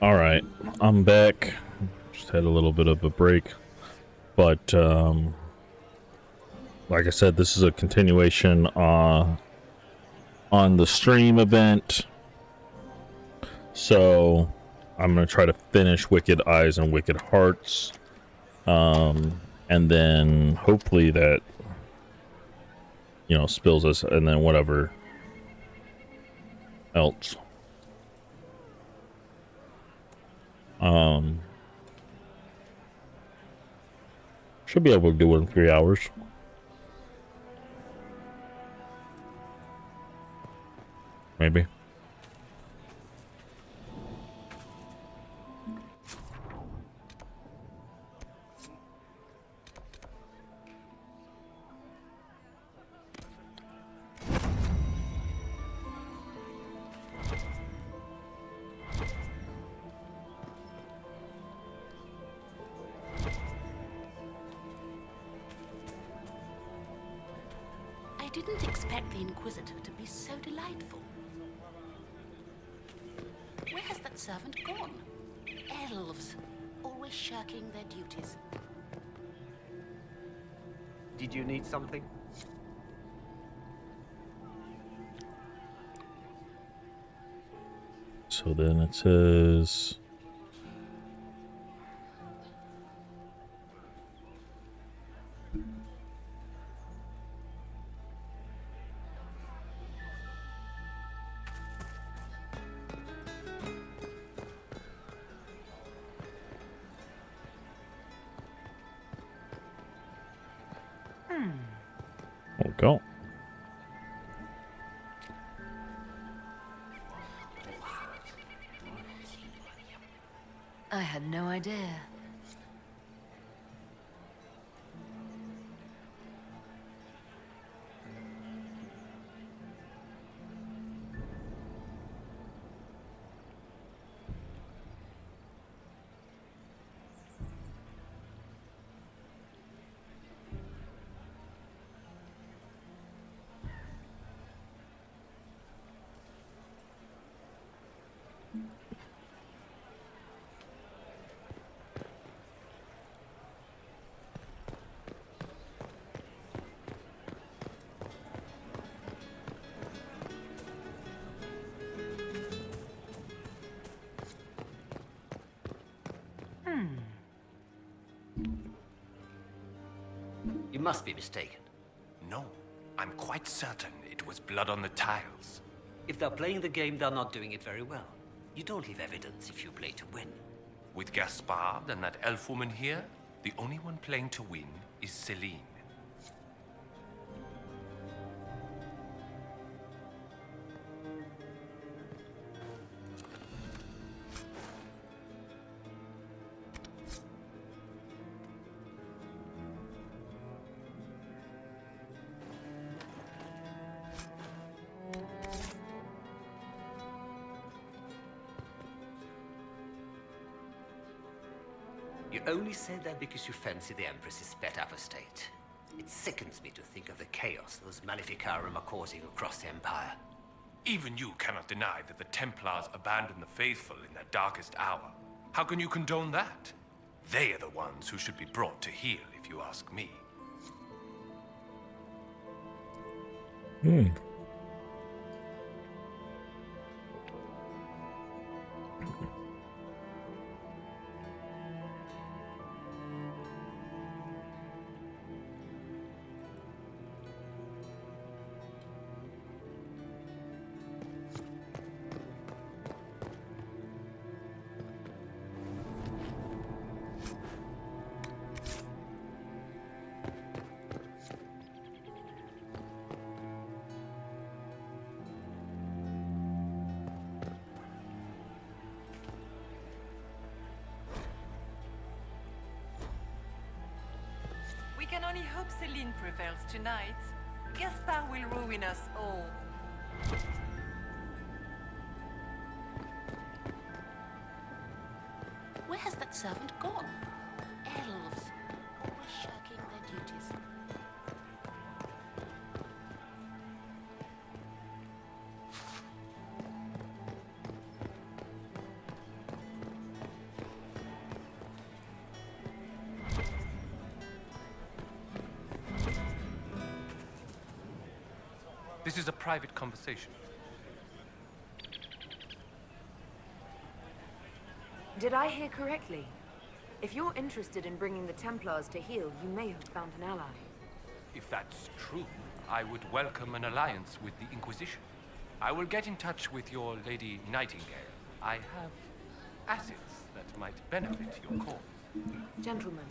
All right, I'm back. Just had a little bit of a break, but like I said, this is a continuation on the stream event. So I'm gonna try to finish Wicked Eyes and Wicked Hearts, and then hopefully that spills us, and then whatever else. Should be able to do it in 3 hours. Maybe. I didn't expect the Inquisitor to be so delightful. Where has that servant gone? Elves, always shirking their duties. Did you need something? So then it says... We'll go. I had no idea. You must be mistaken. No, I'm quite certain it was blood on the tiles. If they're playing the game, they're not doing it very well. You don't leave evidence if you play to win. With Gaspard and that elf woman here, the only one playing to win is Celine. You only said that because you fancy the Empress's pet apostate. It sickens me to think of the chaos those Maleficarum are causing across the Empire. Even you cannot deny that the Templars abandoned the faithful in their darkest hour. How can you condone that? They are the ones who should be brought to heel, if you ask me. We can only hope Celine prevails tonight. Gaspard will ruin us all. Where has that servant gone? Elves, always shirking their duties. This is a private conversation. Did I hear correctly? If you're interested in bringing the Templars to heel, you may have found an ally. If that's true, I would welcome an alliance with the Inquisition. I will get in touch with your Lady Nightingale. I have assets that might benefit your cause. Gentlemen,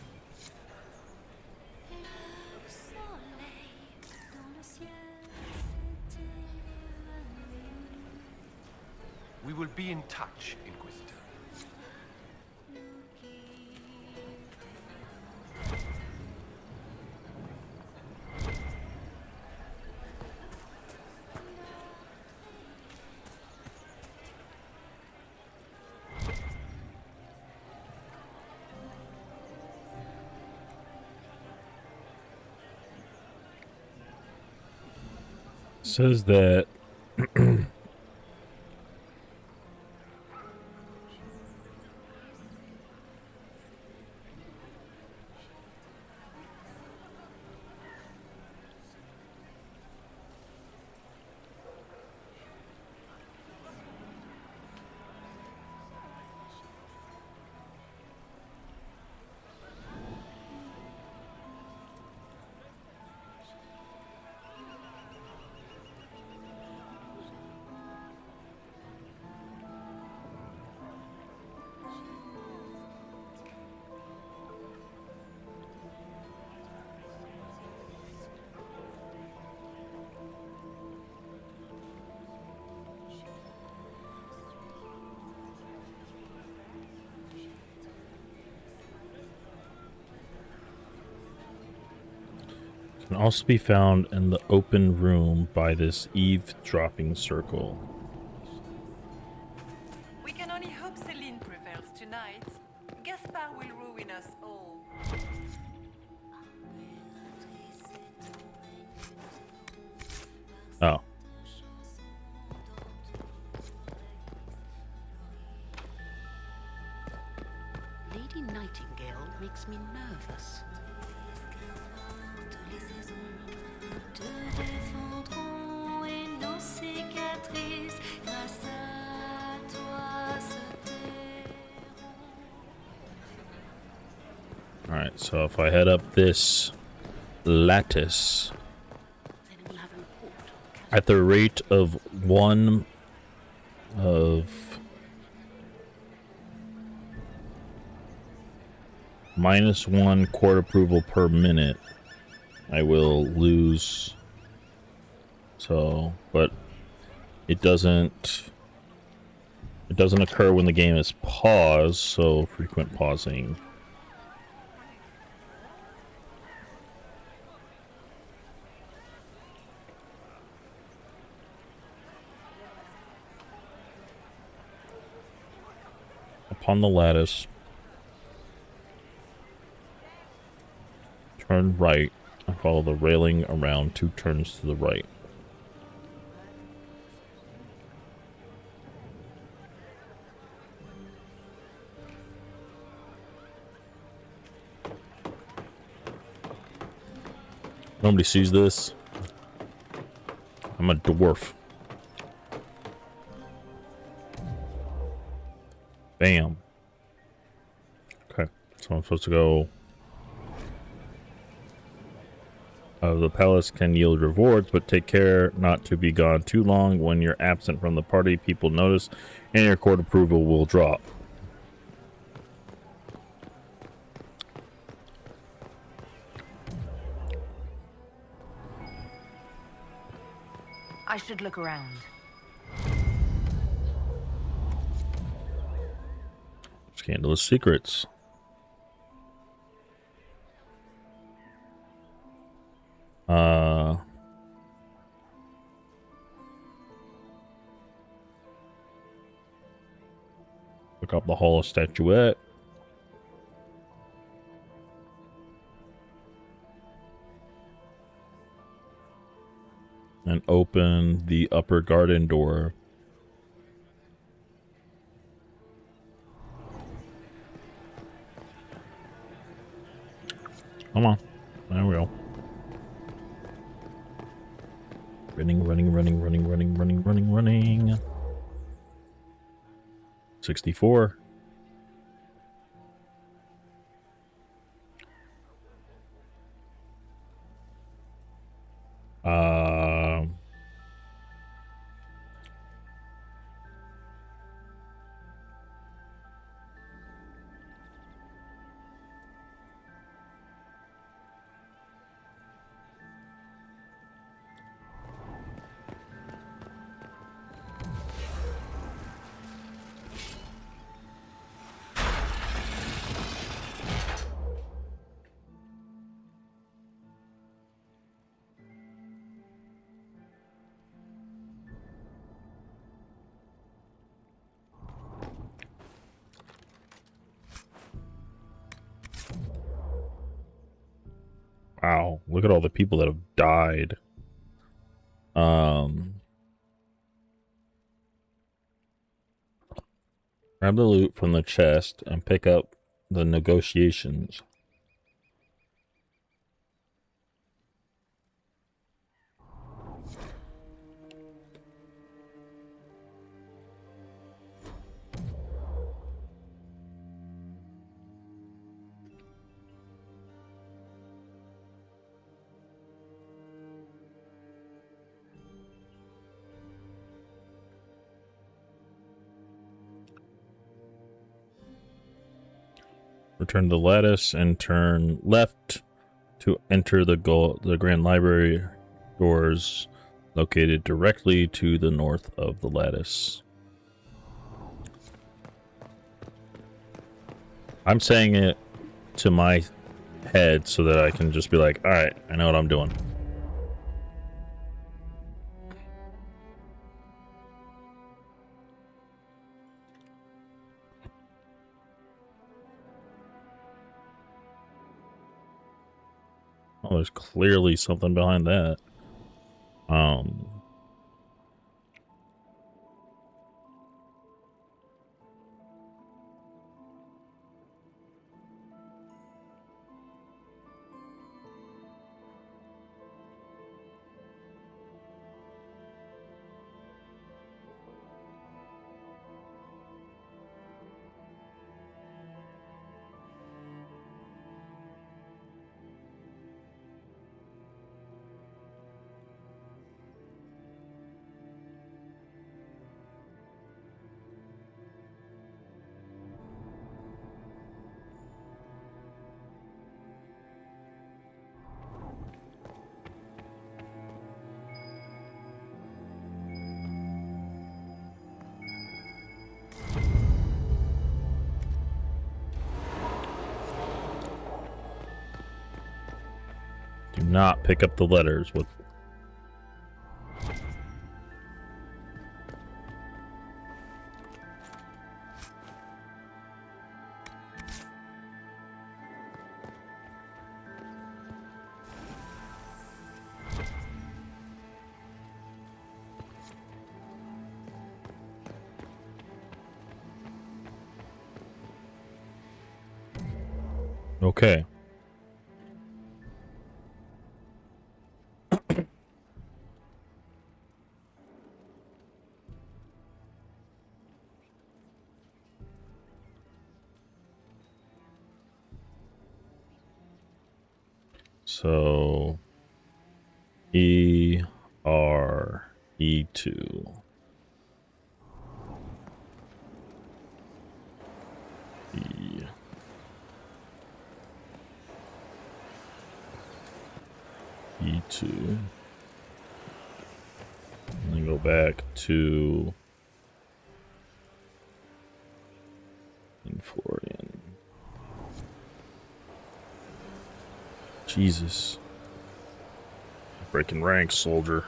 We will be in touch, Inquisitor. Says that can also be found in the open room by this eavesdropping circle. We can only hope Celine prevails tonight. Gaspard will ruin us all. Oh. Lady Nightingale makes me nervous. Alright, so if I head up this lattice Then we'll have a report on the cat. at the rate of one of -1 court approval per minute, I will lose. So, but it doesn't occur when the game is paused, so frequent pausing. Upon the lattice, turn right and follow the railing around 2 turns to the right. Nobody sees this. I'm a dwarf. Bam. Okay, so I'm supposed to go. The palace can yield rewards, but take care not to be gone too long. When you're absent from the party, people notice, and your court approval will drop. I should look around. Scandalous secrets. Look up the Hall of Statuette. And open the upper garden door. Come on. There we go. Running. 64. Wow, look at all the people that have died. Grab the loot from the chest and pick up the negotiations. Return the lattice and turn left to enter the Grand Library doors located directly to the north of the lattice. I'm saying it to my head so that I can just be like, all right, I know what I'm doing. Oh, there's clearly something behind that. Do not pick up the letters with... Okay. So E-R-E-2. E2. And then go back to Florian. Jesus. Breaking ranks, soldier.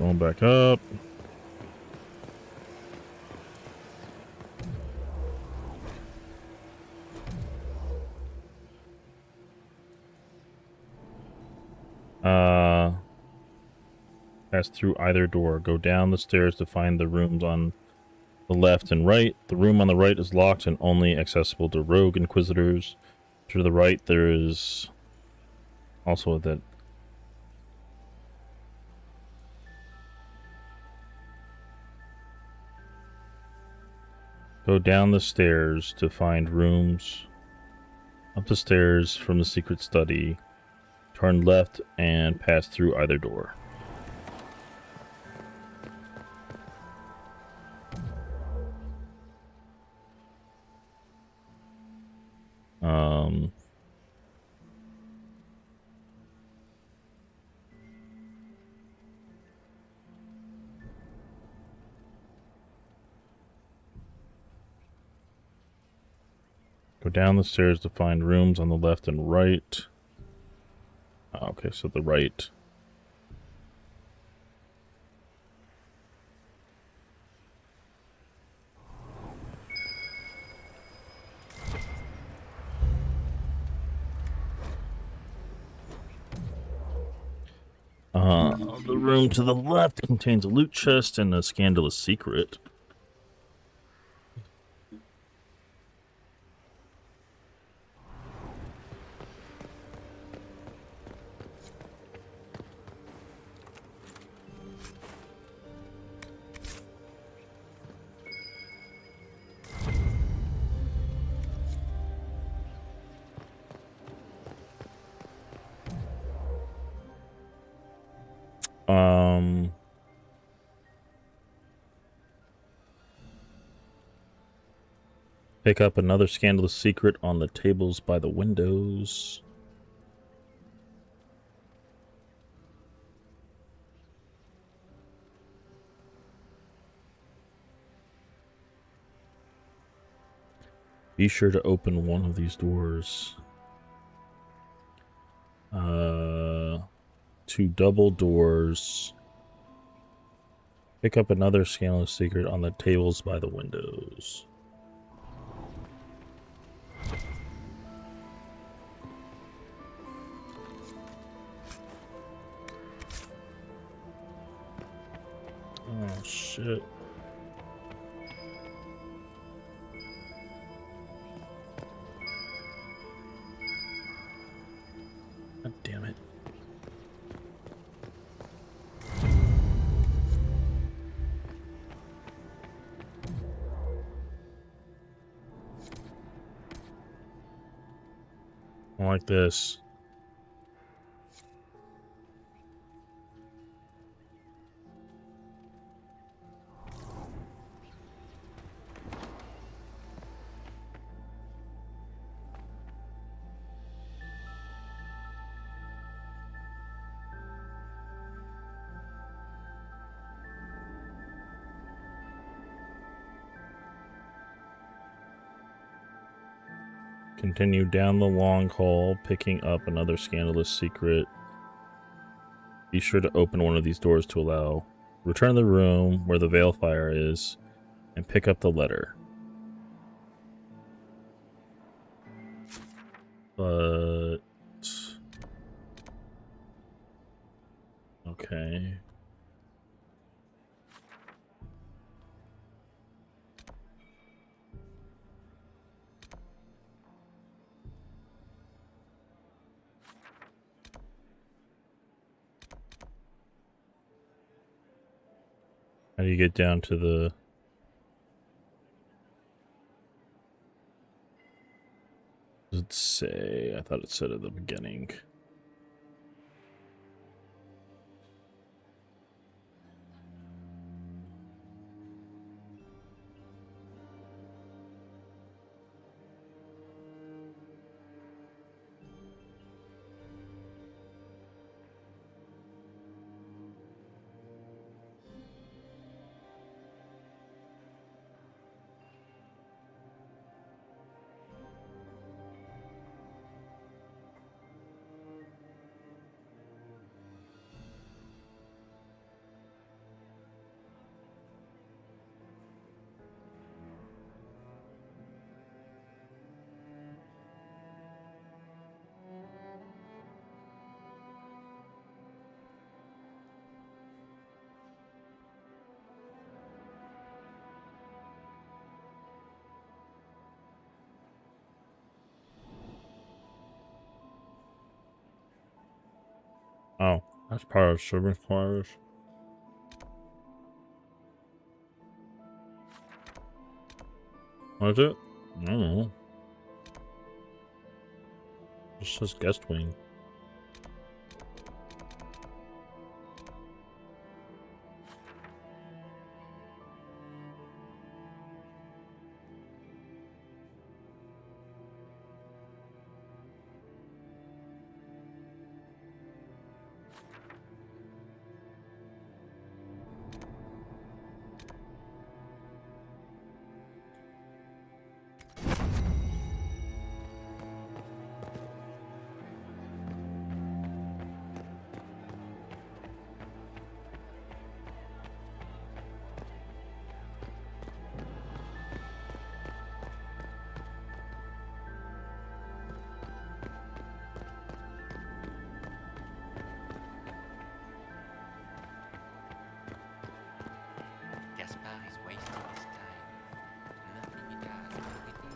Going back up. Pass through either door. Go down the stairs to find the rooms on the left and right. The room on the right is locked and only accessible to rogue inquisitors. To the right, there is also that. Go down the stairs to find rooms. Up the stairs from the secret study. Turn left and pass through either door. Go down the stairs to find rooms on the left and right. Okay, so the right. The room to the left contains a loot chest and a scandalous secret. Pick up another scandalous secret on the tables by the windows. Be sure to open one of these doors. Two double doors. Pick up another scandalous secret on the tables by the windows. Oh, shit. God damn it. I like this. Continue down the long hall, picking up another scandalous secret. Be sure to open one of these doors to allow. Return to the room where the Veilfire is, and pick up the letter. But... okay. How do you get down to the... does it say? I thought it said at the beginning. Oh, that's part of servants' quarters. What is it? I don't know. It just says guest wing. Gaspard is wasting his time. Nothing he does will redeem.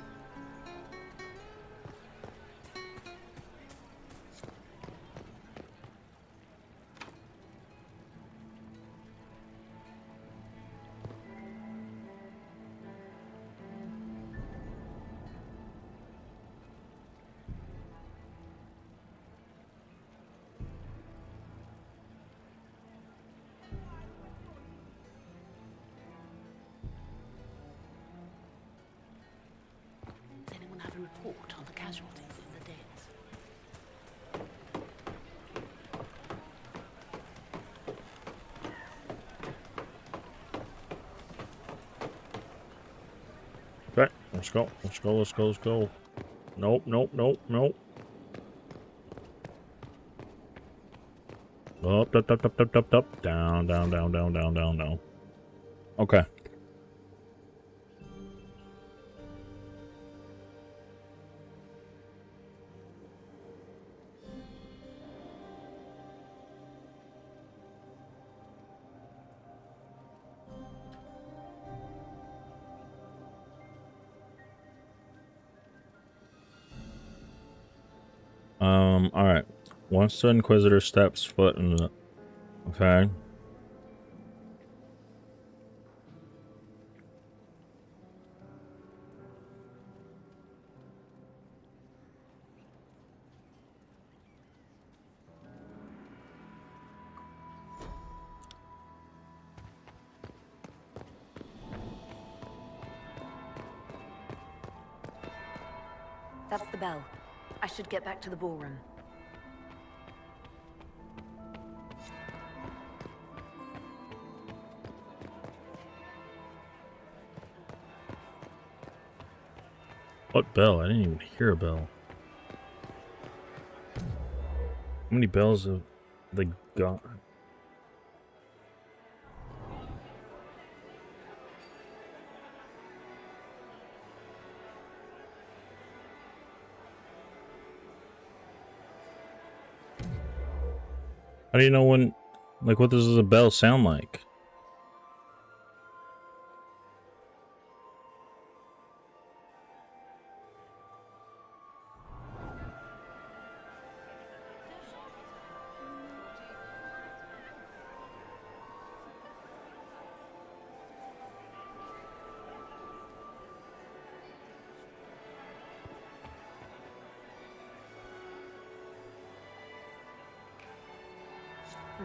Does anyone have a report on the casualties in the dens? Okay, let's go. Let's go. Let's go. Let's go. Nope. Nope. Nope. Nope. Up. Up. Up. Up. Up. Up. Up. Down. Down. Down. Down. Down. Down. Down. Okay. All right. Once the Inquisitor steps foot in the... Okay. That's the bell. I should get back to the ballroom. What bell? I didn't even hear a bell. How many bells have they got? How do you know when, like, what does a bell sound like?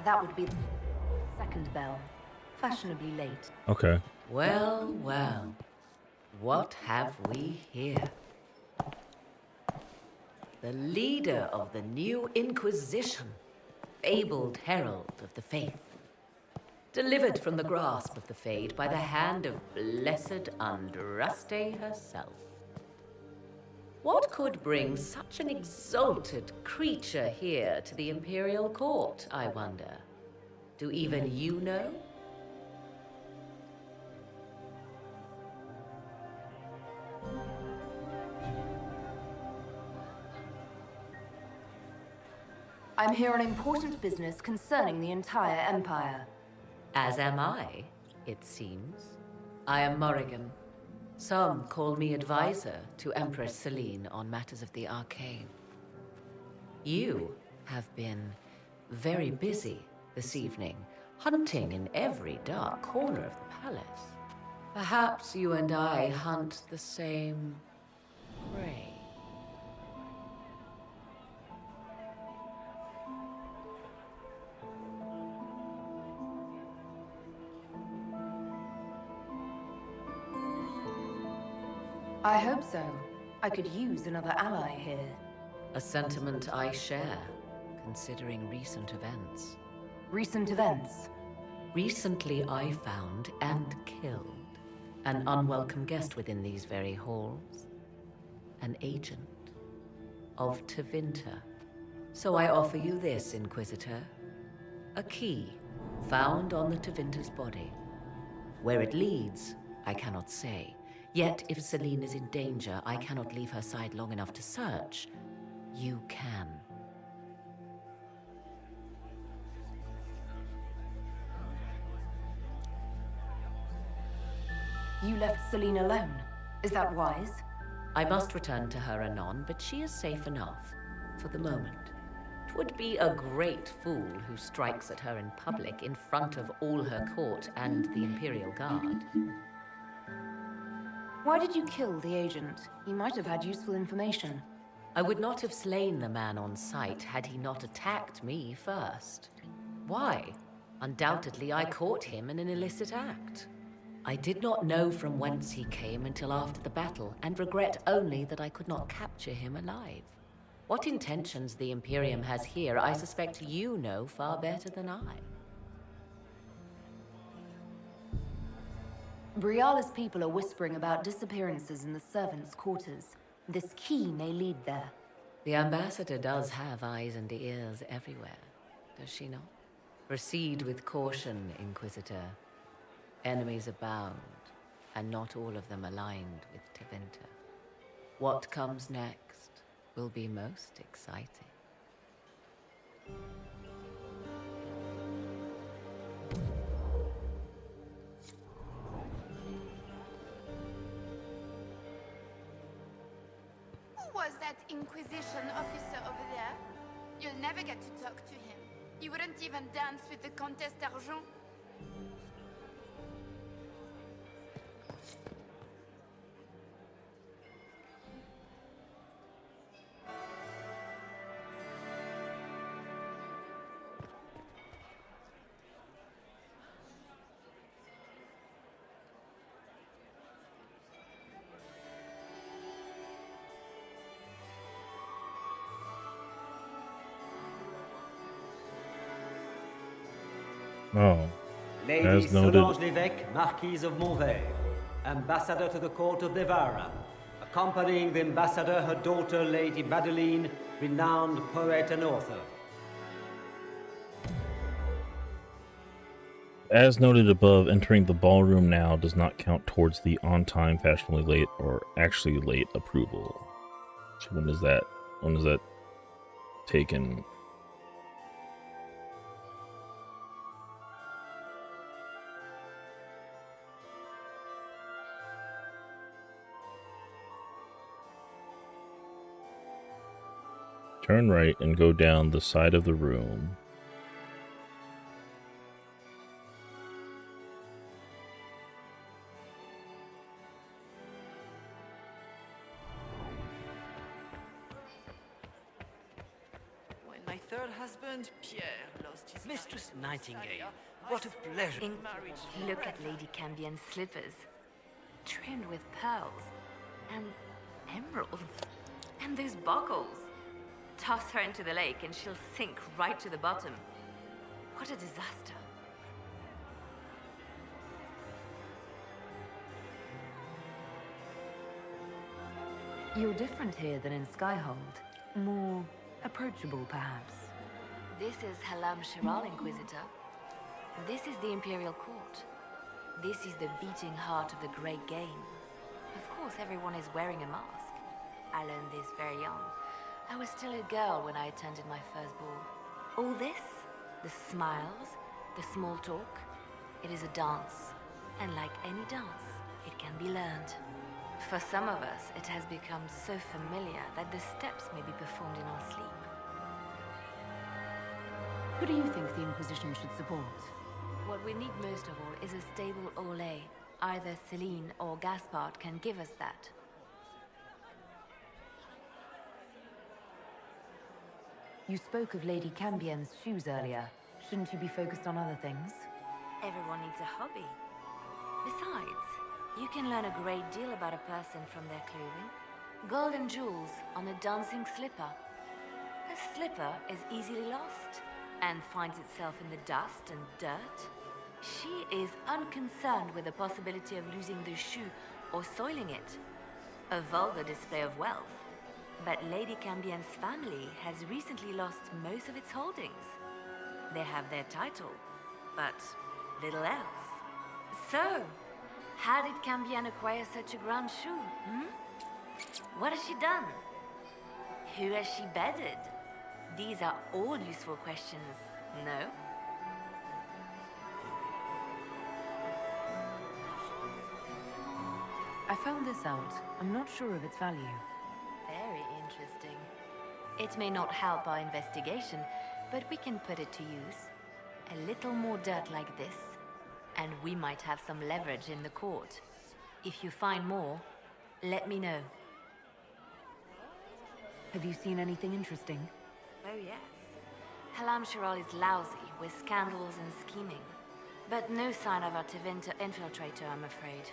That would be the second bell. Fashionably late. Okay. Well, well. What have we here? The leader of the new Inquisition, fabled herald of the faith. Delivered from the grasp of the Fade by the hand of blessed Andraste herself. What could bring such an exalted creature here to the Imperial Court, I wonder? Do even you know? I'm here on important business concerning the entire Empire. As am I, it seems. I am Morrigan. Some call me advisor to Empress Celine on matters of the arcane. You have been very busy this evening, hunting in every dark corner of the palace. Perhaps you and I hunt the same prey. I hope so. I could use another ally here. A sentiment I share, considering recent events. Recent events? Recently I found and killed an unwelcome guest within these very halls. An agent of Tevinter. So I offer you this, Inquisitor. A key found on the Tevinter's body. Where it leads, I cannot say. Yet if Celine is in danger, I cannot leave her side long enough to search. You can. You left Celine alone. Is that wise? I must return to her anon, but she is safe enough for the moment. 'Twould be a great fool who strikes at her in public in front of all her court and the Imperial Guard. Why did you kill the agent? He might have had useful information. I would not have slain the man on sight had he not attacked me first. Why? Undoubtedly, I caught him in an illicit act. I did not know from whence he came until after the battle, and regret only that I could not capture him alive. What intentions the Imperium has here, I suspect you know far better than I. Briala's people are whispering about disappearances in the servants' quarters. This key may lead there. The ambassador does have eyes and ears everywhere, does she not? Proceed with caution, Inquisitor. Enemies abound, and not all of them aligned with Tevinter. What comes next will be most exciting. Who was that Inquisition officer over there? You'll never get to talk to him. He wouldn't even dance with the Comtesse d'Argent. Oh, Lady as noted. Solange Lévesque, Marquise of Montveil, Ambassador to the Court of Devara. Accompanying the ambassador, her daughter, Lady Madeline, renowned poet and author. As noted above, entering the ballroom now does not count towards the on-time, fashionably late, or actually late approval. So when is that? When is that taken? Turn right and go down the side of the room. When my third husband, Pierre, lost his Mistress life, Nightingale, what a pleasure. Look at Lady Cambion's slippers. Trimmed with pearls. And emeralds. And those buckles. Toss her into the lake and she'll sink right to the bottom. What a disaster. You're different here than in Skyhold. More approachable, perhaps. This is Halam Shiral, Inquisitor. This is the Imperial Court. This is the beating heart of the Great Game. Of course, everyone is wearing a mask. I learned this very young. I was still a girl when I attended my first ball. All this, the smiles, the small talk, it is a dance. And like any dance, it can be learned. For some of us, it has become so familiar that the steps may be performed in our sleep. Who do you think the Inquisition should support? What we need most of all is a stable Olay. Either Celine or Gaspard can give us that. You spoke of Lady Cambien's shoes earlier. Shouldn't you be focused on other things? Everyone needs a hobby. Besides, you can learn a great deal about a person from their clothing. Gold and jewels on a dancing slipper. A slipper is easily lost and finds itself in the dust and dirt. She is unconcerned with the possibility of losing the shoe or soiling it. A vulgar display of wealth. But Lady Cambien's family has recently lost most of its holdings. They have their title, but little else. So, how did Cambien acquire such a grand shoe, What has she done? Who has she bedded? These are all useful questions, no? I found this out. I'm not sure of its value. Very interesting. It may not help our investigation, but we can put it to use. A little more dirt like this, and we might have some leverage in the court. If you find more, let me know. Have you seen anything interesting? Oh, yes. Halam Shiral is lousy with scandals and scheming. But no sign of a Tevinter infiltrator, I'm afraid.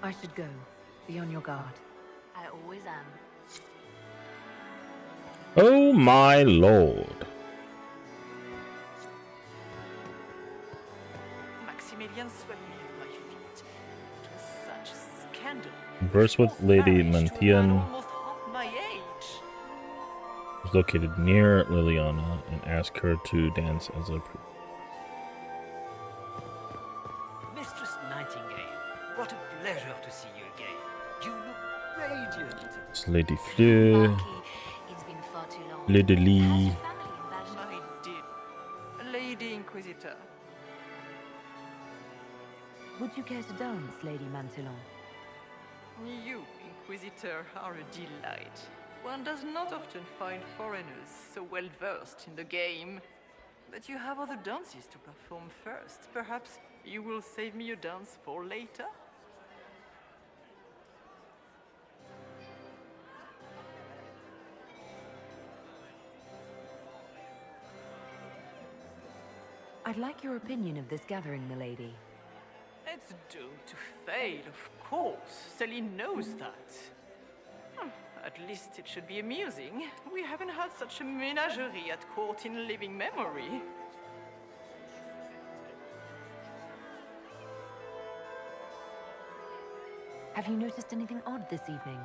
I should go. Be on your guard. I always am. Oh my lord. Maximilian swept me off my feet. It was such a scandal. Converse with Lady Mantian, Almost half my age. who's located near Liliana, and ask her to dance as a Mistress Nightingale, what a pleasure to see you again. You look radiant. It's Lady Fleur, Marquis, it's been far too long. Lady How's Lee. your family in Valjean? My dear Lady Inquisitor. Would you care to dance, Lady Mantillon? You, Inquisitor, are a delight. One does not often find foreigners so well versed in the game. But you have other dances to perform first. Perhaps you will save me a dance for later? I'd like your opinion of this gathering, milady. It's doomed to fail, of course. Celine knows that. At least it should be amusing. We haven't had such a menagerie at court in living memory. Have you noticed anything odd this evening?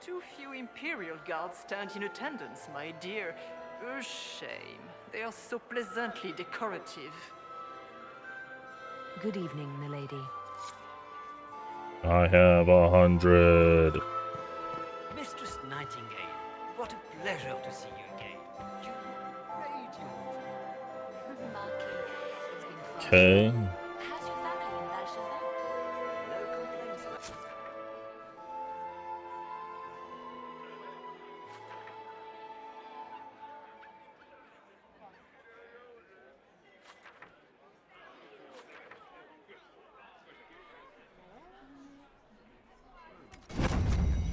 Too few Imperial guards stand in attendance, my dear. A shame. They are so pleasantly decorative. Good evening, milady. I have 100. Mistress Nightingale, what a pleasure to see you again. You look radiant. Marquis, it's been fun. Okay. How's your family in Valjean? No complaints.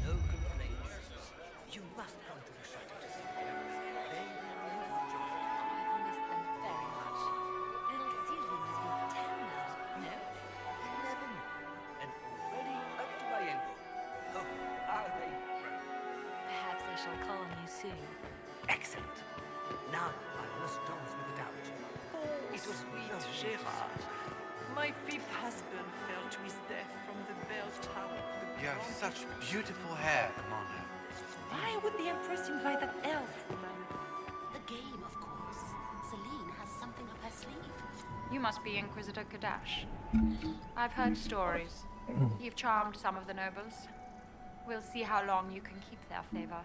No complaints. You must come to the chateau to see them. They will live on joy. I've missed them very much. Little Sylvie must be 10 now, no? 11. And already up to my elbow. Oh, are they? Perhaps I shall call on you soon. Excellent. Now I must dance with the dowager. It was Sweet lovely. Gerard. My fifth husband fell to his death from the bell tower. of the You have Grand such Church. beautiful hair, Commander. Why would the Empress invite that elf woman? The game, of course. Celine has something up her sleeve. You must be Inquisitor Kadash. I've heard stories. You've charmed some of the nobles. We'll see how long you can keep their favor.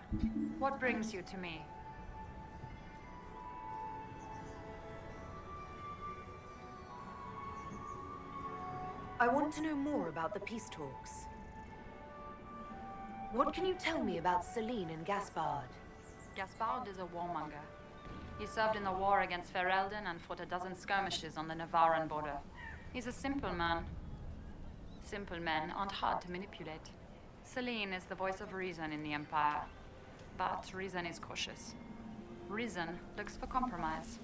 What brings you to me? I want to know more about the peace talks. What can you tell me about Celine and Gaspard? Gaspard is a warmonger. He served in the war against Ferelden and fought a dozen skirmishes on the Navaran border. He's a simple man. Simple men aren't hard to manipulate. Celine is the voice of reason in the Empire. But reason is cautious. Reason looks for compromise.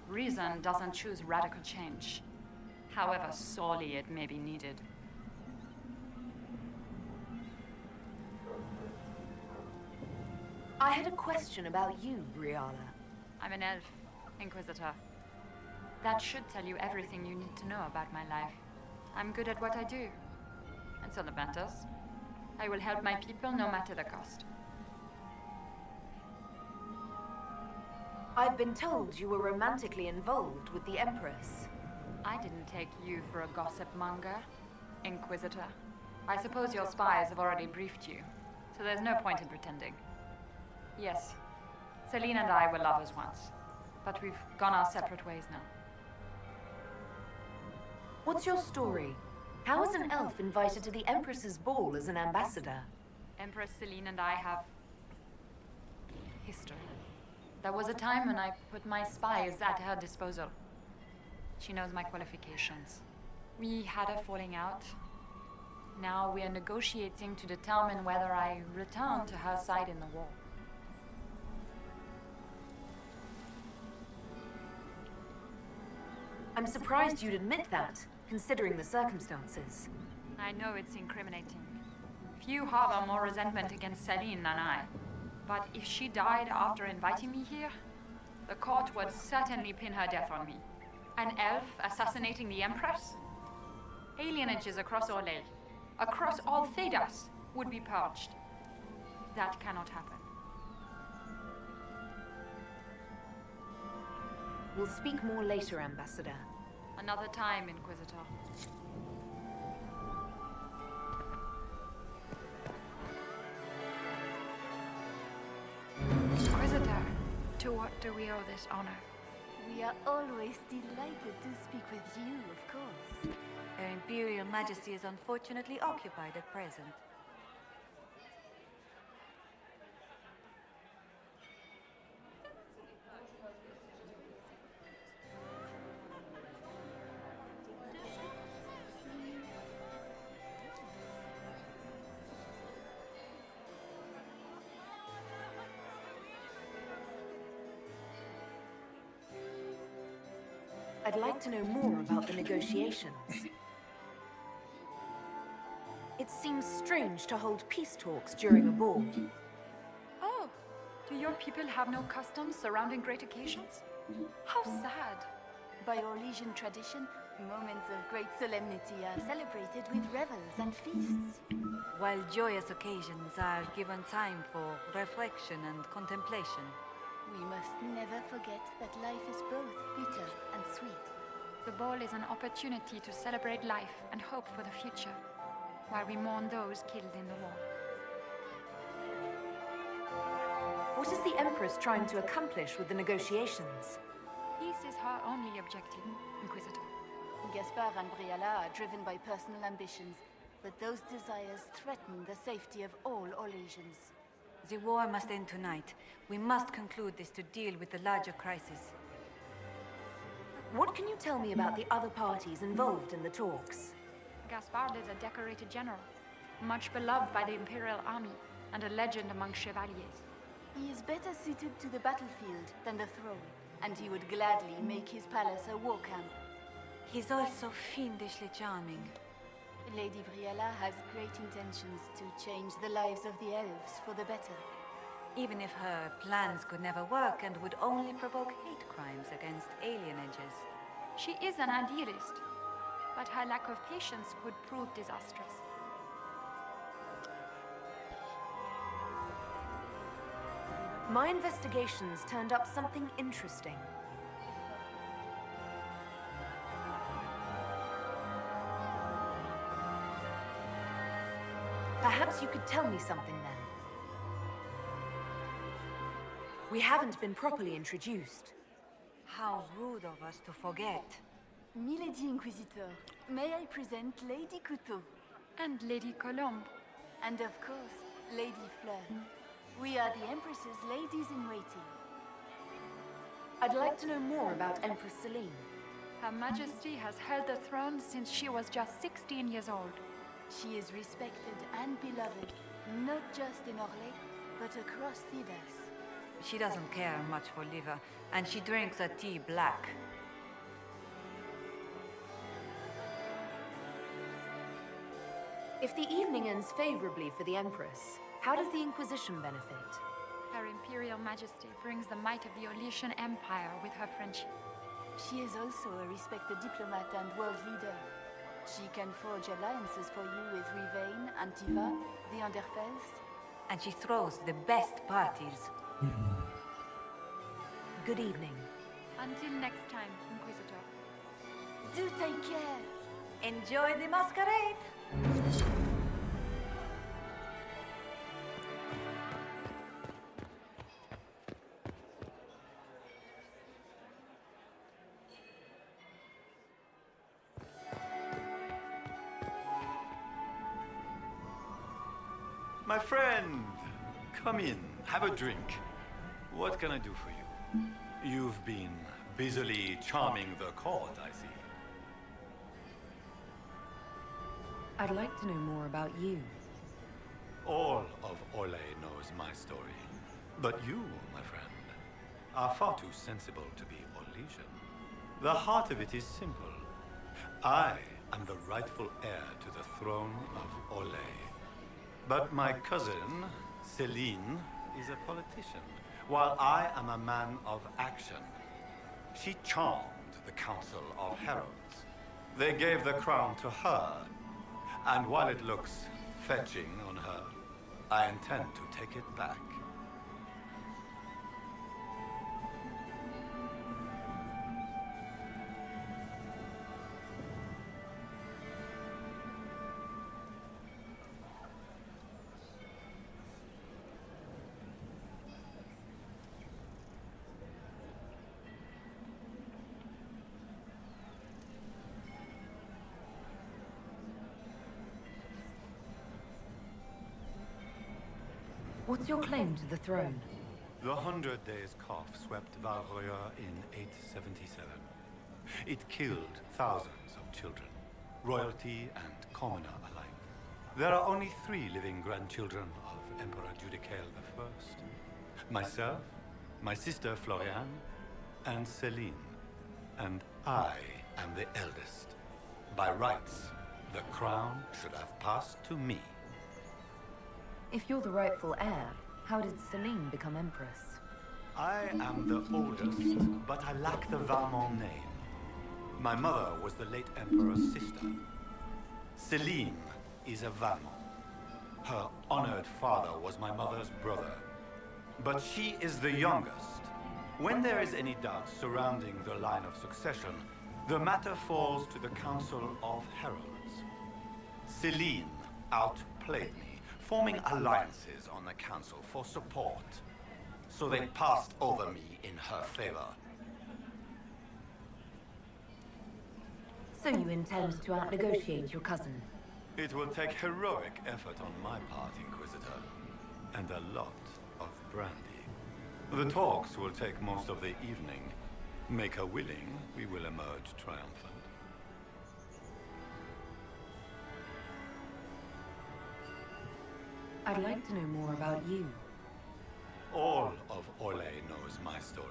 Reason doesn't choose radical change, however sorely it may be needed. I had a question about you, Briala. I'm an elf, Inquisitor. That should tell you everything you need to know about my life. I'm good at what I do. And so that matters. I will help my people no matter the cost. I've been told you were romantically involved with the Empress. I didn't take you for a gossip monger, Inquisitor. I suppose your spies have already briefed you, so there's no point in pretending. Yes, Celine and I were lovers once, but we've gone our separate ways now. What's your story? How is an elf invited to the Empress's ball as an ambassador? Empress Celine and I have history. There was a time when I put my spies at her disposal. She knows my qualifications. We had a falling out. Now we are negotiating to determine whether I return to her side in the war. I'm surprised you'd admit that, considering the circumstances. I know it's incriminating. Few harbor more resentment against Celine than I. But if she died after inviting me here, the court would certainly pin her death on me. An elf assassinating the Empress? Alienages across Orlais, across all Thedas, would be purged. That cannot happen. We'll speak more later, Ambassador. Another time, Inquisitor. Inquisitor, to what do we owe this honor? We are always delighted to speak with you, of course. Her Imperial Majesty is unfortunately occupied at present. I'd like to know more about the negotiations. It seems strange to hold peace talks during a ball. Oh, do your people have no customs surrounding great occasions? How sad. By Orlesian tradition, moments of great solemnity are celebrated with revels and feasts. While joyous occasions are given time for reflection and contemplation. We must never forget that life is both bitter and sweet. The ball is an opportunity to celebrate life and hope for the future, while we mourn those killed in the war. What is the Empress trying to accomplish with the negotiations? Peace is her only objective, Inquisitor. Gaspard and Briala are driven by personal ambitions, but those desires threaten the safety of all Orlesians. The war must end tonight. We must conclude this to deal with the larger crisis. What can you tell me about the other parties involved in the talks? Gaspard is a decorated general, much beloved by the Imperial Army, and a legend among chevaliers. He is better suited to the battlefield than the throne, and he would gladly make his palace a war camp. He's also fiendishly charming. Lady Briala has great intentions to change the lives of the elves for the better. Even if her plans could never work and would only provoke hate crimes against alienages. She is an idealist, but her lack of patience could prove disastrous. My investigations turned up something interesting. Perhaps you could tell me something then. We haven't been properly introduced. How rude of us to forget. Milady Inquisitor, may I present Lady Couteau? And Lady Colombe. And of course, Lady Fleur. We are the Empress's ladies-in-waiting. I'd like to know more about Empress Celine. Her Majesty has held the throne since she was just 16 years old. She is respected and beloved, not just in Orlais, but across Thedas. She doesn't care much for liver, and she drinks her tea black. If the evening ends favorably for the Empress, how does the Inquisition benefit? Her Imperial Majesty brings the might of the Orlesian Empire with her friendship. She is also a respected diplomat and world leader. She can forge alliances for you with Rivain, Antiva, the Underfells. And she throws the best parties. Good evening. Until next time, Inquisitor. Do take care. Enjoy the masquerade! My friend, come in, have a drink. What can I do for you? You've been busily charming the court, I see. I'd like to know more about you. All of Orlais knows my story. But you, my friend, are far too sensible to be Orlesian. The heart of it is simple. I am the rightful heir to the throne of Orlais. But my cousin, Celine, is a politician, while I am a man of action. She charmed the Council of Heralds. They gave the crown to her, and while it looks fetching on her, I intend to take it back. What's your claim to the throne? The 100 Days Cough swept Valroya in 877. It killed thousands of children, royalty and commoner alike. There are only 3 living grandchildren of Emperor Judicael I. Myself, my sister Floriane, and Celine. And I am the eldest. By rights, the crown should have passed to me. If you're the rightful heir, how did Celine become Empress? I am the oldest, but I lack the Valmont name. My mother was the late Emperor's sister. Celine is a Valmont. Her honored father was my mother's brother. But she is the youngest. When there is any doubt surrounding the line of succession, the matter falls to the Council of Heralds. Celine outplayed me, forming alliances on the council for support. So they passed over me in her favor. So you intend to out-negotiate your cousin? It will take heroic effort on my part, Inquisitor, and a lot of brandy. The talks will take most of the evening. Make her willing, we will emerge triumphant. I'd like to know more about you. All of Orlais knows my story.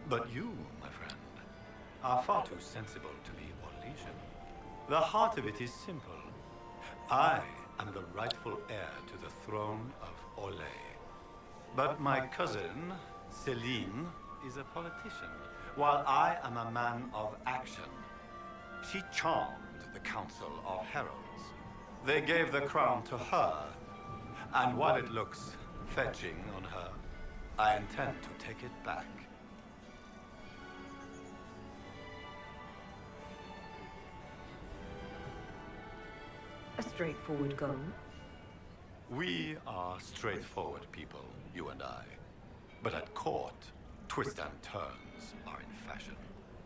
But you, my friend, are far too sensible to be Orlesian. The heart of it is simple. I am the rightful heir to the throne of Orlais. But my cousin, Celine, is a politician, while I am a man of action. She charmed the Council of Heralds. They gave the crown to her, and while it looks fetching on her, I intend to take it back. A straightforward goal? We are straightforward people, you and I. But at court, twists and turns are in fashion.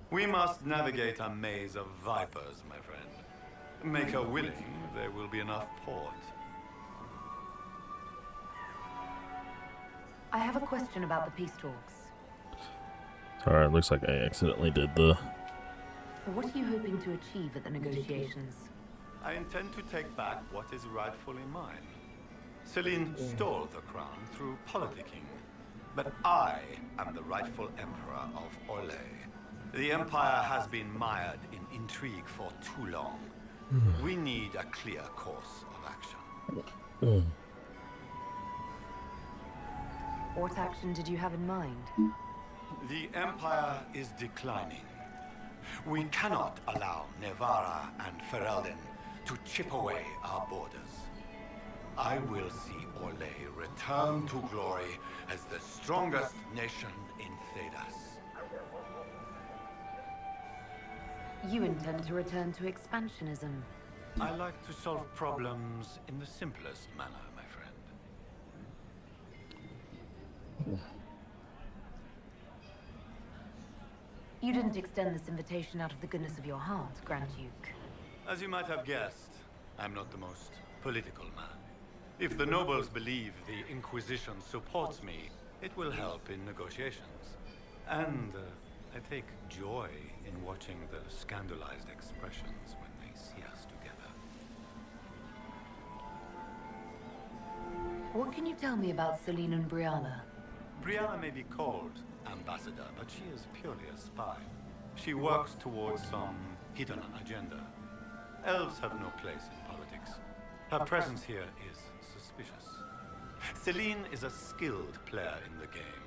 We must navigate a maze of vipers, my friend. Make her willing, there will be enough port. I have a question about the peace talks. Alright, looks like I accidentally did the... What are you hoping to achieve at the negotiations? I intend to take back what is rightfully mine. Celine stole the crown through politicking. But I am the rightful emperor of Orlais. The empire has been mired in intrigue for too long. We need a clear course of action. What action did you have in mind? The empire is declining. We cannot allow Nevarra and Ferelden to chip away our borders. I will see Orlais return to glory as the strongest nation in Thedas. You intend to return to expansionism. I like to solve problems in the simplest manner, my friend. You didn't extend this invitation out of the goodness of your heart, Grand Duke. As you might have guessed, I'm not the most political man. If the nobles believe the Inquisition supports me, it will help in negotiations. And I take joy in watching the scandalized expressions when they see us together. What can you tell me about Celine and Brianna? Brianna may be called ambassador, but she is purely a spy. She works towards some hidden agenda. Elves have no place in politics. Her presence here is suspicious. Celine is a skilled player in the game.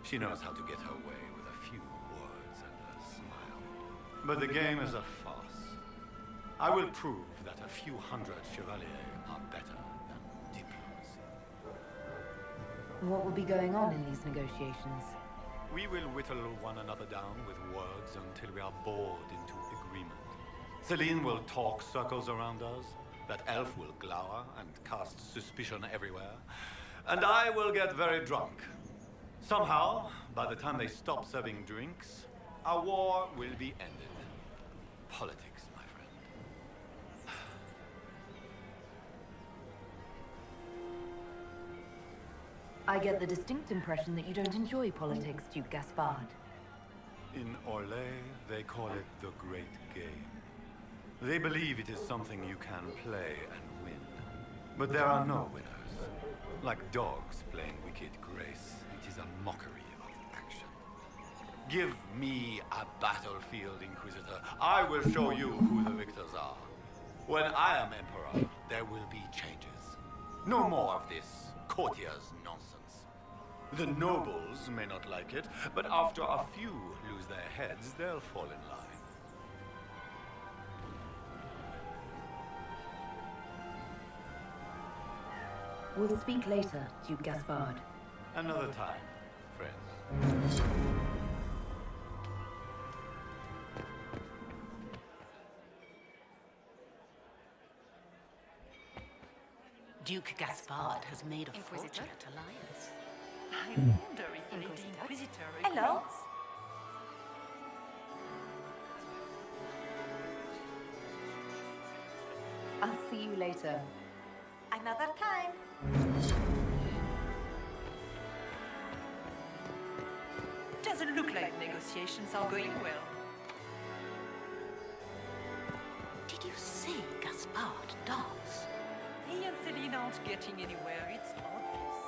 She knows how to get her way with a few words and a smile. But the game is a farce. I will prove that a few hundred chevaliers are better than diplomacy. What will be going on in these negotiations? We will whittle one another down with words until we are bored into agreement. Celine will talk circles around us, that elf will glower and cast suspicion everywhere, and I will get very drunk. Somehow, by the time they stop serving drinks, our war will be ended. Politics, my friend. I get the distinct impression that you don't enjoy politics, Duke Gaspard. In Orlais, they call it the Great Game. They believe it is something you can play and win. But there are no winners. Like dogs playing wicked grace, it is a mockery of action. Give me a battlefield, Inquisitor. I will show you who the victors are. When I am Emperor, there will be changes. No more of this courtier's nonsense. The nobles may not like it, but after a few lose their heads, they'll fall in line. We'll speak later, Duke Gaspard. Another time, friend. Duke Gaspard has made a Inquisitor? fortunate alliance. I wonder if Lady Inquisitor Hello? agrees. I'll see you later. Another time. Doesn't look like negotiations are going well. Did you see Gaspard dance? He and Celine aren't getting anywhere, it's obvious.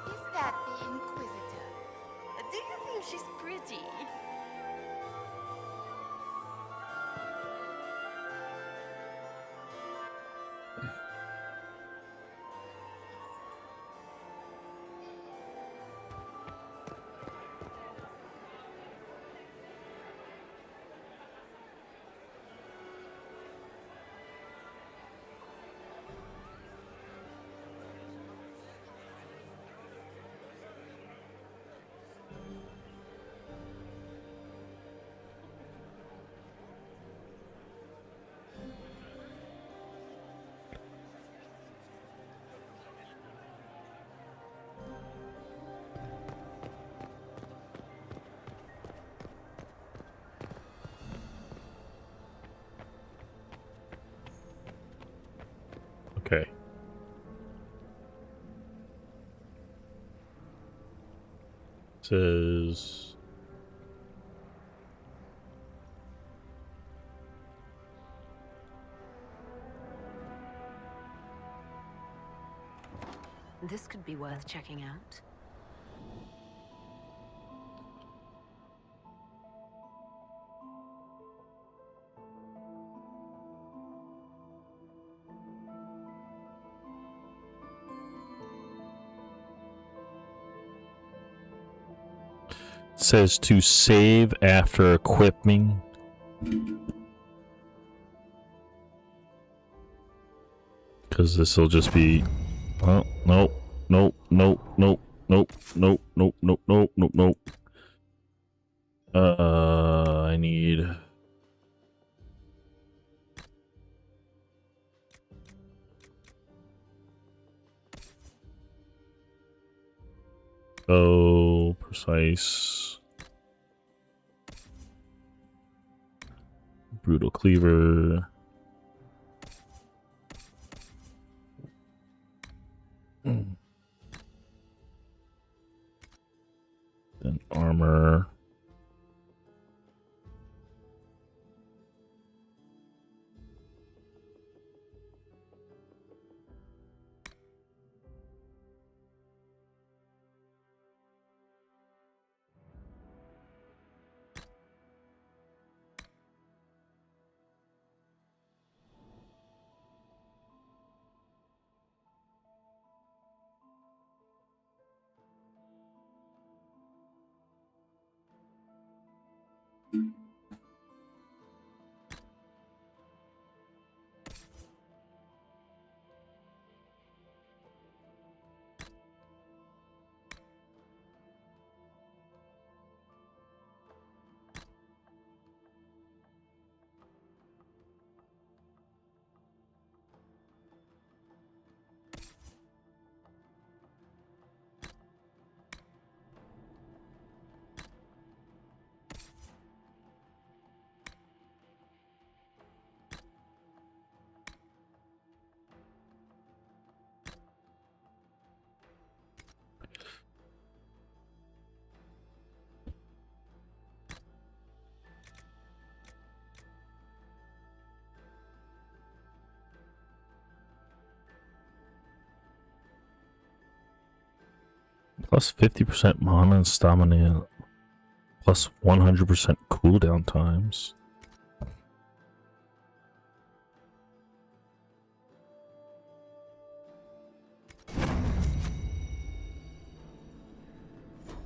Is that the Inquisitor? Do you think she's pretty? says This could be worth checking out. says to save after equipping. Because this will just be. Oh, nope, nope, nope, nope, nope, nope, nope, nope, nope, nope, nope. I need. Oh, precise. Brutal cleaver. Then armor. Plus 50% mana and stamina. Plus 100% cooldown times.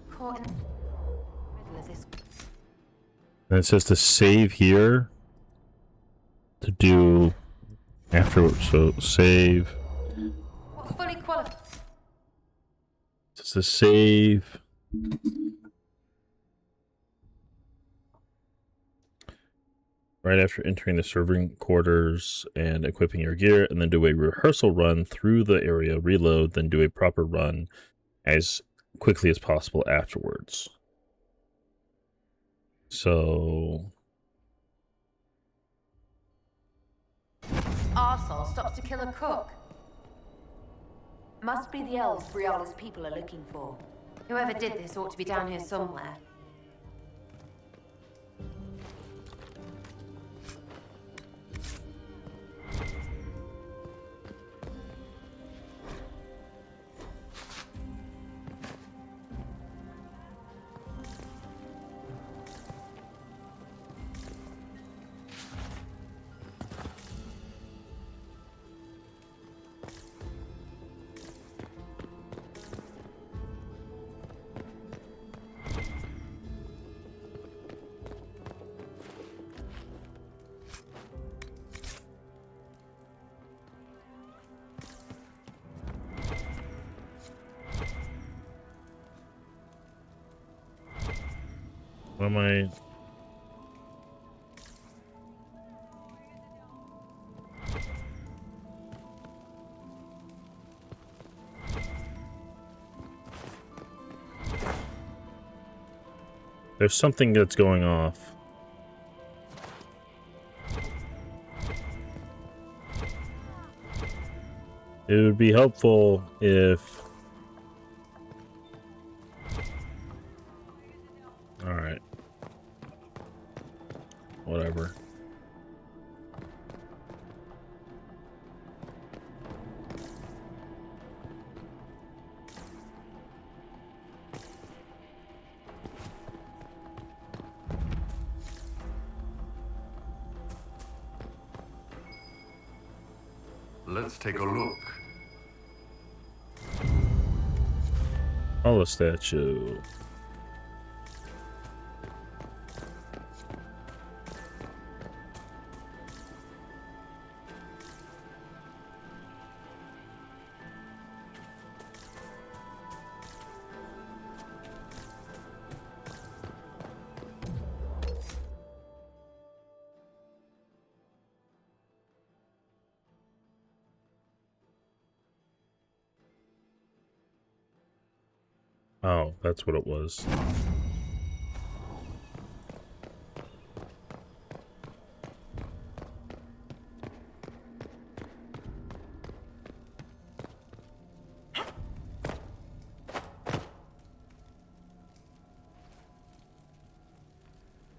Caught in the middle of this. And it says to save here to do afterwards. So save. Fully qualified. It says to save. Right after entering the serving quarters and equipping your gear, and then do a rehearsal run through the area, reload, then do a proper run as quickly as possible afterwards. So Arsehole stops to kill a cook. Must be the elves Brianna's people are looking for. Whoever did this ought to be down here somewhere. what am I? There's something that's going off. It would be helpful if whatever. Let's take a look. Hollow statue. Oh, that's what it was.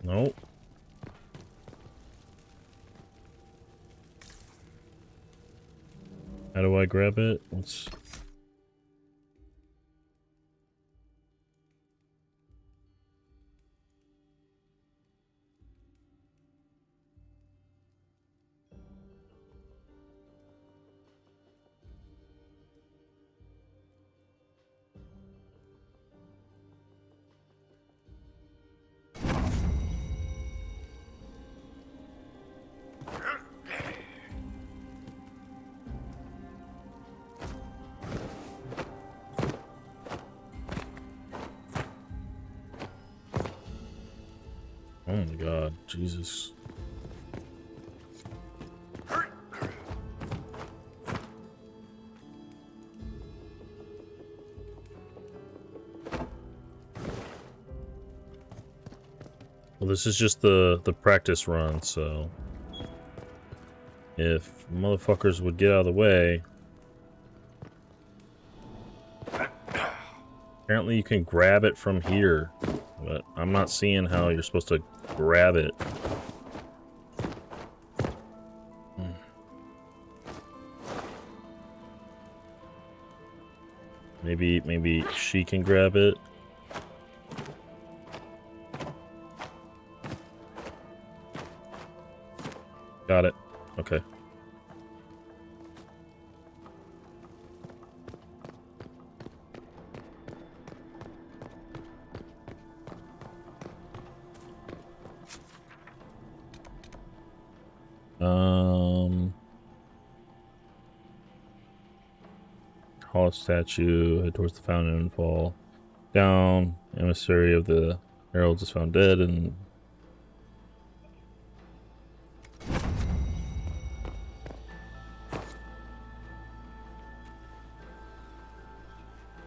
Nope. How do I grab it? Let's... Oh my god, Jesus. Well, this is just the practice run, so if motherfuckers would get out of the way. Apparently you can grab it from here, but I'm not seeing how you're supposed to grab it. Maybe she can grab it. Got it. Okay. Hollow statue, head towards the fountain and fall down. Emissary of the heralds is found dead, and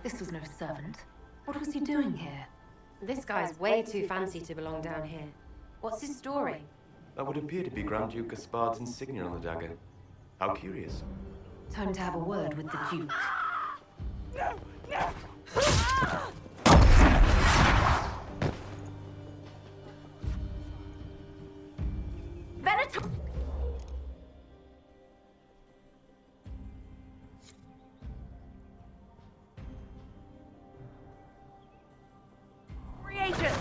This was no servant. What was he doing here? This guy's way too fancy to belong down here. What's his story? That would appear to be Grand Duke Gaspard's insignia on the dagger. How curious. Time to have a word with the Duke. Venator! Reagents!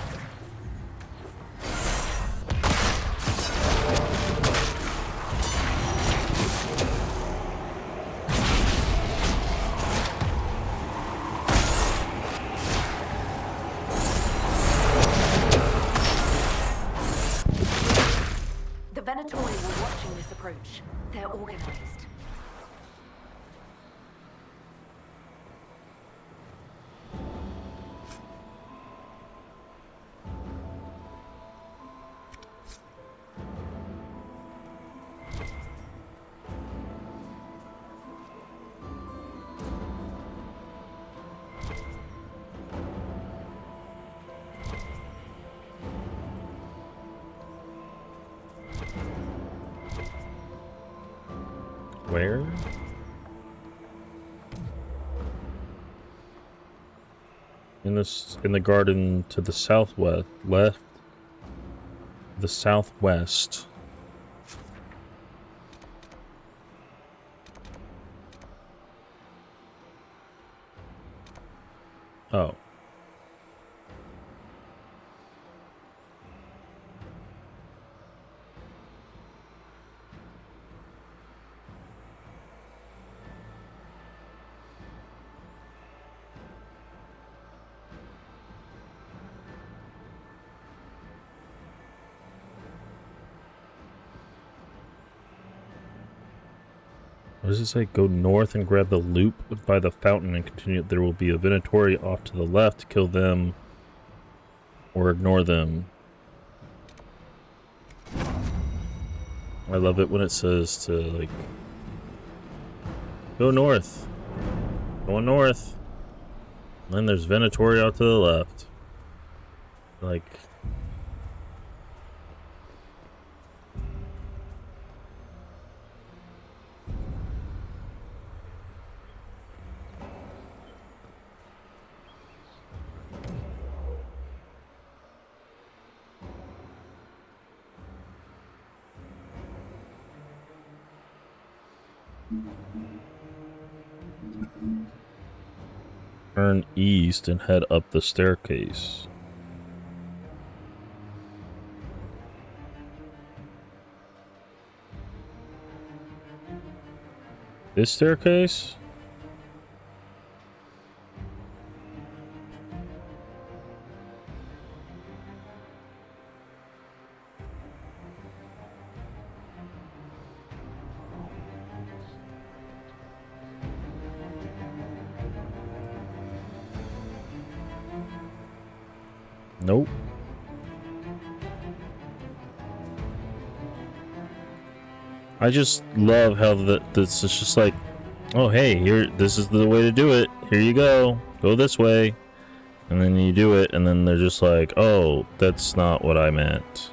The Venatori were watching this approach. They're organized. where? In the garden to the southwest, left. the southwest. Oh. What does it say? Go north and grab the loop by the fountain and continue. There will be a Venatori off to the left. Kill them or ignore them. I love it when it says to, like, go north. Going north. And then there's Venatori off to the left. Like... Turn east and head up the staircase. This staircase? Nope. I just love how this is just like, oh hey, here, this is the way to do it. Here you go. Go this way. And then you do it, and then they're just like, oh, that's not what I meant.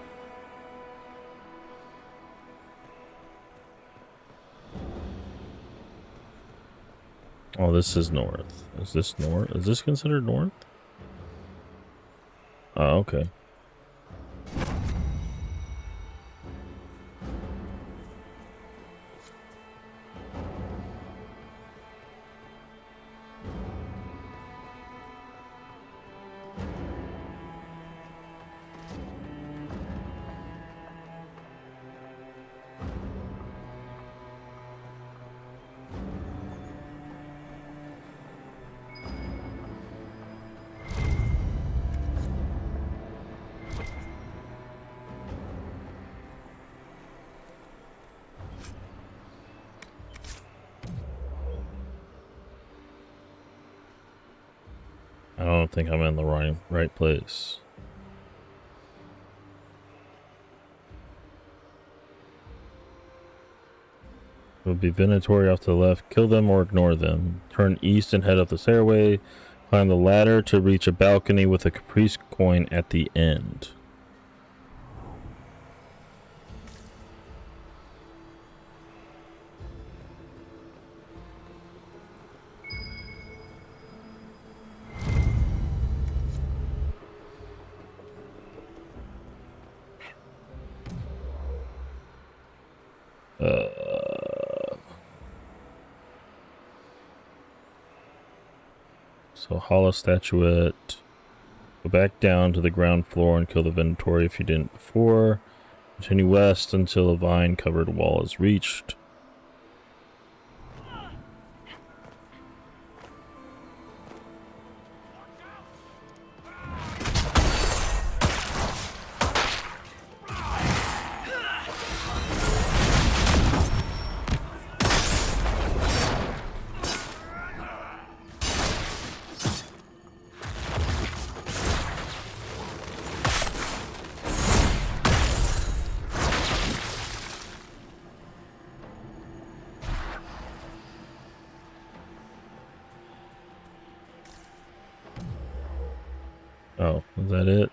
Oh, this is north. Is this north? Is this considered north? Oh, okay. I don't think I'm in the right place. It would be Venatori off to the left. Kill them or ignore them. Turn east and head up the stairway. Climb the ladder to reach a balcony with a caprice coin at the end. So hollow statuette. Go back down to the ground floor and kill the Venatori if you didn't before. Continue west until a vine-covered wall is reached. Oh, is that it?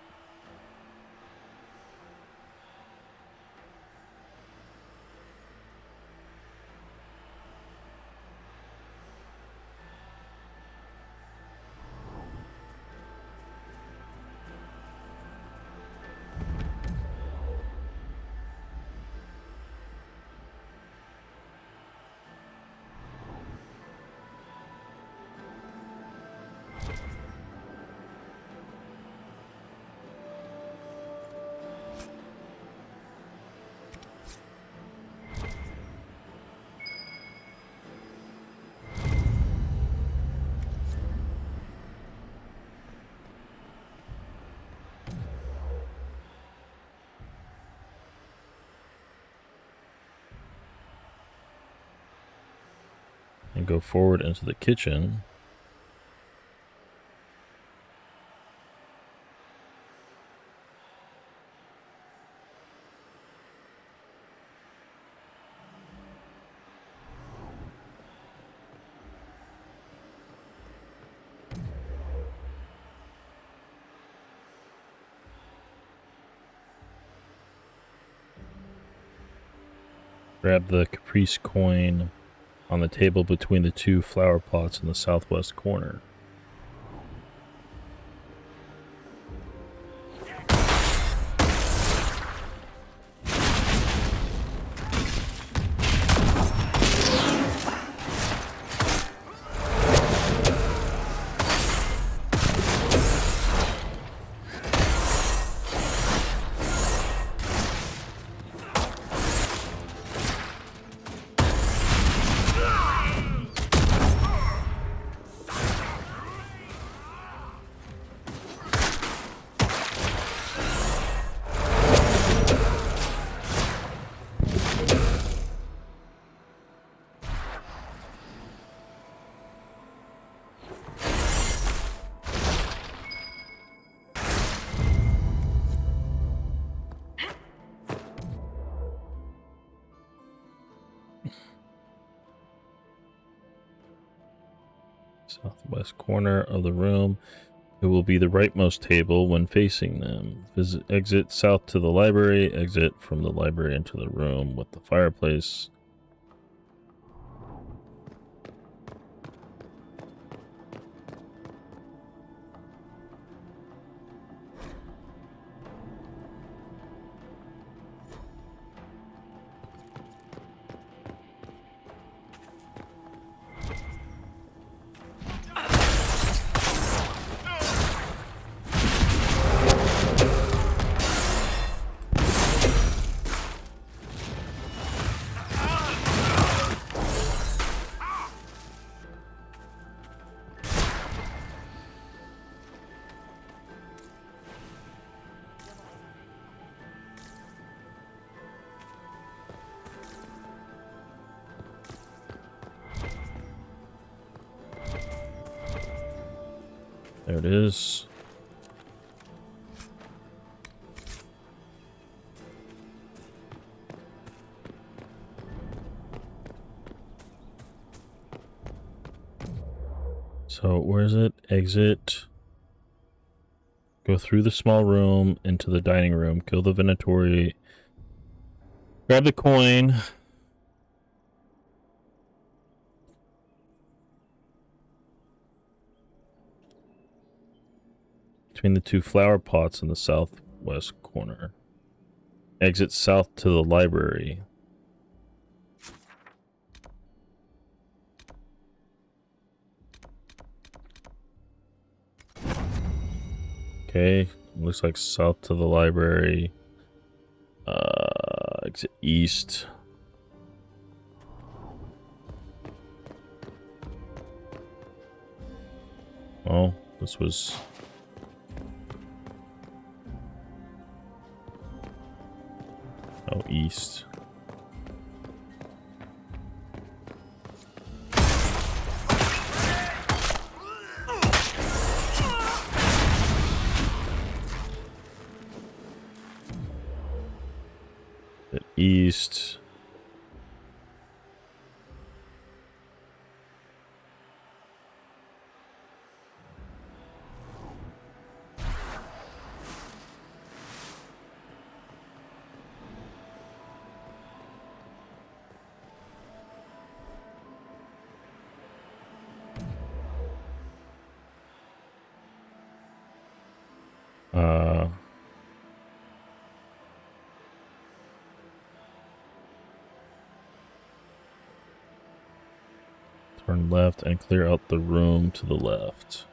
and go forward into the kitchen. Grab the caprice coin on the table between the two flower pots in the southwest corner. Southwest corner of the room. It will be the rightmost table when facing them. Exit south to the library. Exit from the library into the room with the fireplace. There it is. So where is it? Exit. Go through the small room into the dining room. Kill the Venatori. Grab the coin. Between the two flower pots in the southwest corner. Exit south to the library. Okay, looks like south to the library. Exit east. Oh, this was... Oh, east. East. Turn left and clear out the room to the left.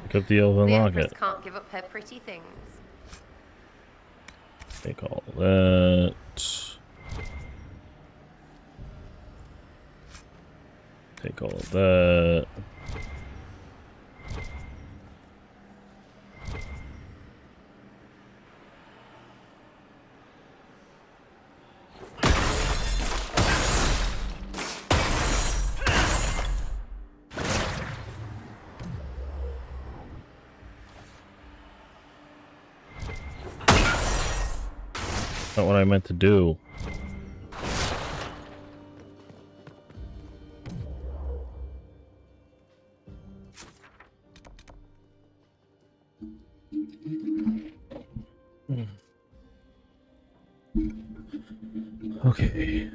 Pick up the elven The Empress locket. can't give up her pretty things. Take all that. Take all of that. Not what I meant to do. Okay.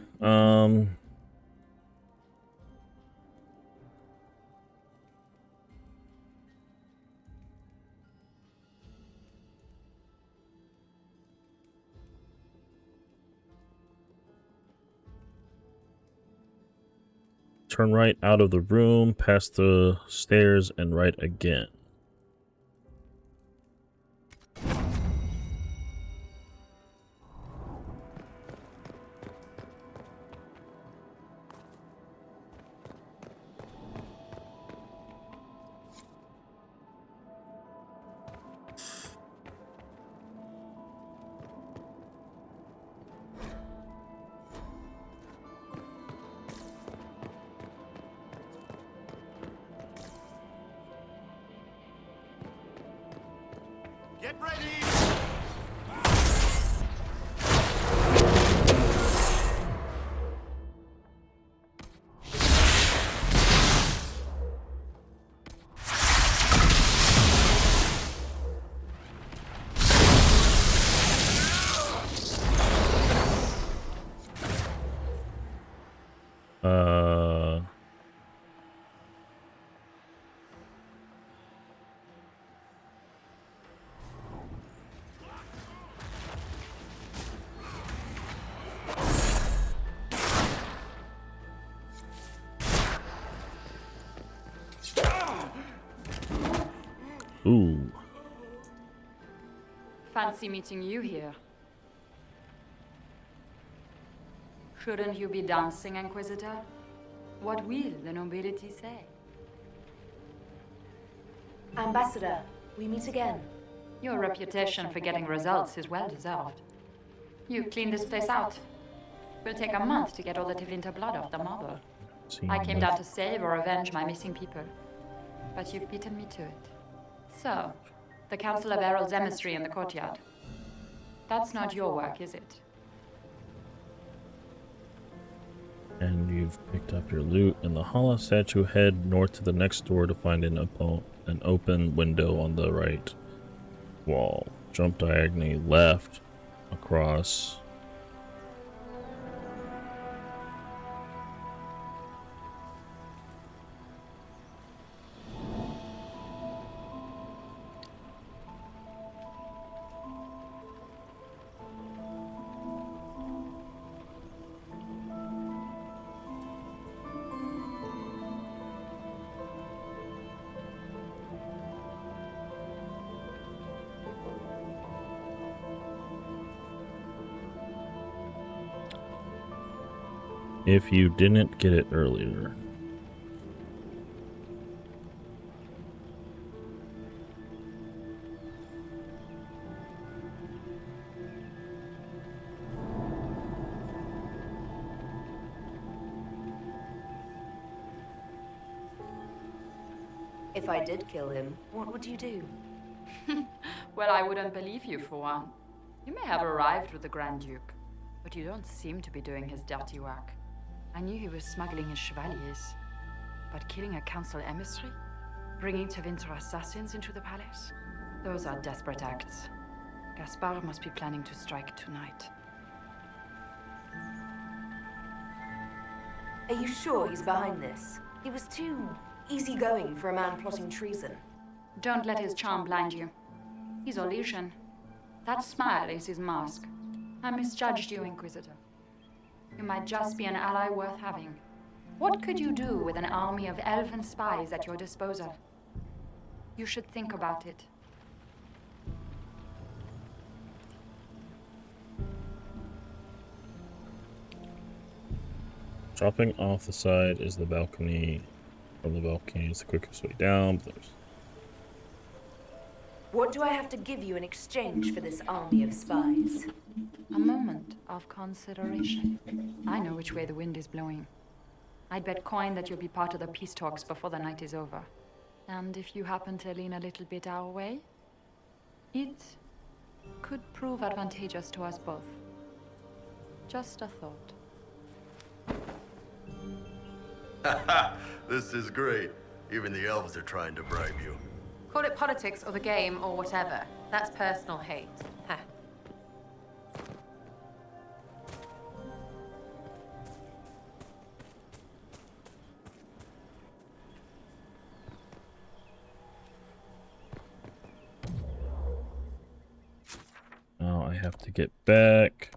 Turn right out of the room, past the stairs, and right again. Get ready! Ooh. Fancy meeting you here. Shouldn't you be dancing, Inquisitor? What will the nobility say? Ambassador, we meet again. Your reputation for getting results is well deserved. You cleaned this place out. Will take a month to get all the Tevinter blood off the marble. I came down to save or avenge my missing people. But you've beaten me to it. So, the Council of Herald's emissary in the courtyard. That's not your work, is it? And you've picked up your loot in the hollow statue. Head north to the next door to find an open window on the right wall. Jump diagonally left across. If you didn't get it earlier. If I did kill him, what would you do? Well, I wouldn't believe you for one. You may have arrived with the Grand Duke, but you don't seem to be doing his dirty work. I knew he was smuggling his chevaliers, but killing a council emissary? Bringing Tevinter assassins into the palace? Those are desperate acts. Gaspard must be planning to strike tonight. Are you sure he's behind this? He was too easygoing for a man plotting treason. Don't let his charm blind you. He's Orlesian. That smile is his mask. I misjudged you, Inquisitor. You might just be an ally worth having. What could you do with an army of elven spies at your disposal? You should think about it. Dropping off the side is the balcony. From the balcony is the quickest way down. What do I have to give you in exchange for this army of spies? A moment of consideration. I know which way the wind is blowing. I'd bet coin that you'll be part of the peace talks before the night is over. And if you happen to lean a little bit our way, it could prove advantageous to us both. Just a thought. This is great. Even the elves are trying to bribe you. Call it politics or the game or whatever. That's personal hate. Ha. Now I have to get back.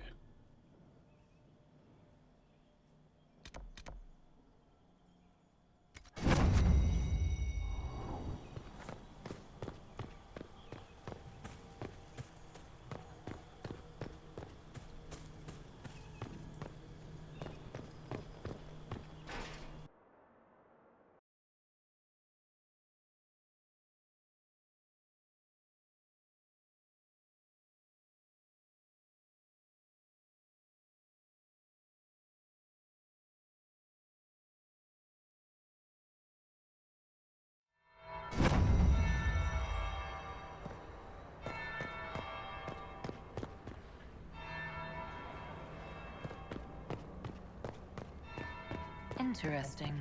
Interesting.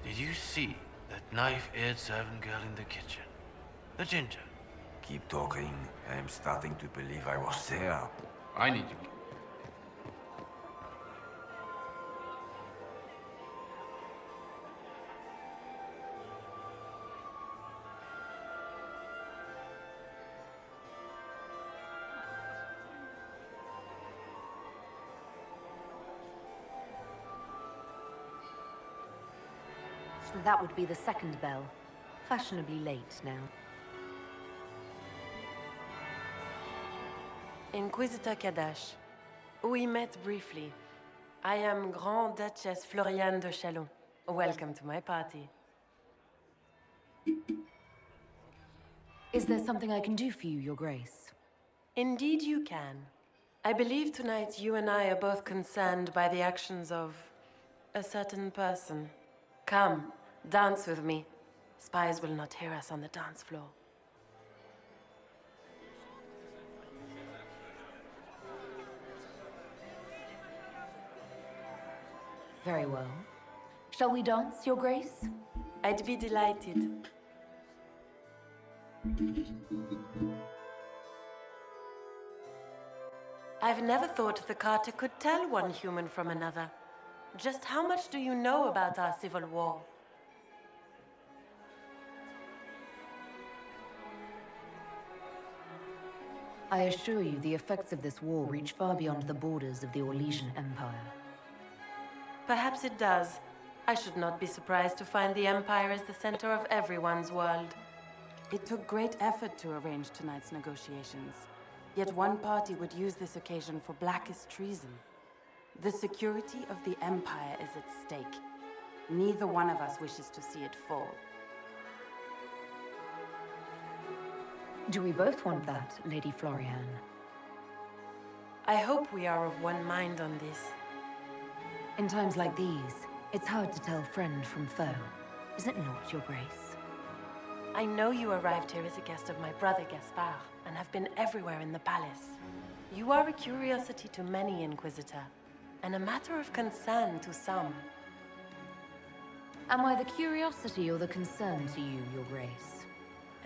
Did you see that knife-edged servant girl in the kitchen? The ginger. Keep talking. I am starting to believe I was there. I need you. That would be the second bell. Fashionably late now. Inquisitor Kadash. We met briefly. I am Grand Duchess Floriane de Chalon. Welcome to my party. Is there something I can do for you, Your Grace? Indeed you can. I believe tonight you and I are both concerned by the actions of a certain person. Come, dance with me. Spies will not hear us on the dance floor. Very well. Shall we dance, Your Grace? I'd be delighted. I've never thought the Carter could tell one human from another. Just how much do you know about our civil war? I assure you the effects of this war reach far beyond the borders of the Orlesian Empire. Perhaps it does. I should not be surprised to find the Empire is the center of everyone's world. It took great effort to arrange tonight's negotiations. Yet one party would use this occasion for blackest treason. The security of the Empire is at stake. Neither one of us wishes to see it fall. Do we both want that, Lady Floriane? I hope we are of one mind on this. In times like these, it's hard to tell friend from foe. Is it not, Your Grace? I know you arrived here as a guest of my brother Gaspard, and have been everywhere in the palace. You are a curiosity to many, Inquisitor, and a matter of concern to some. Am I the curiosity or the concern to you, Your Grace?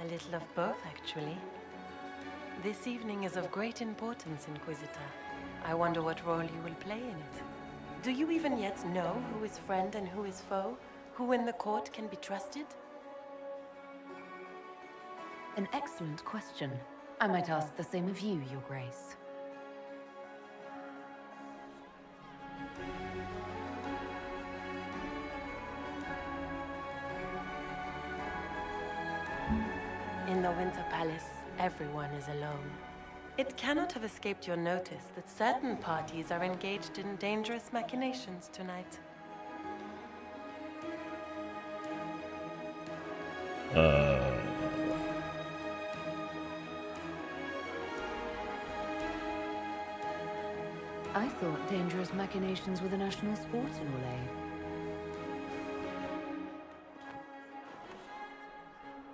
A little of both, actually. This evening is of great importance, Inquisitor. I wonder what role you will play in it. Do you even yet know who is friend and who is foe? Who in the court can be trusted? An excellent question. I might ask the same of you, Your Grace. In the Winter Palace, everyone is alone. It cannot have escaped your notice that certain parties are engaged in dangerous machinations tonight. I thought dangerous machinations were the national sport in Orlais.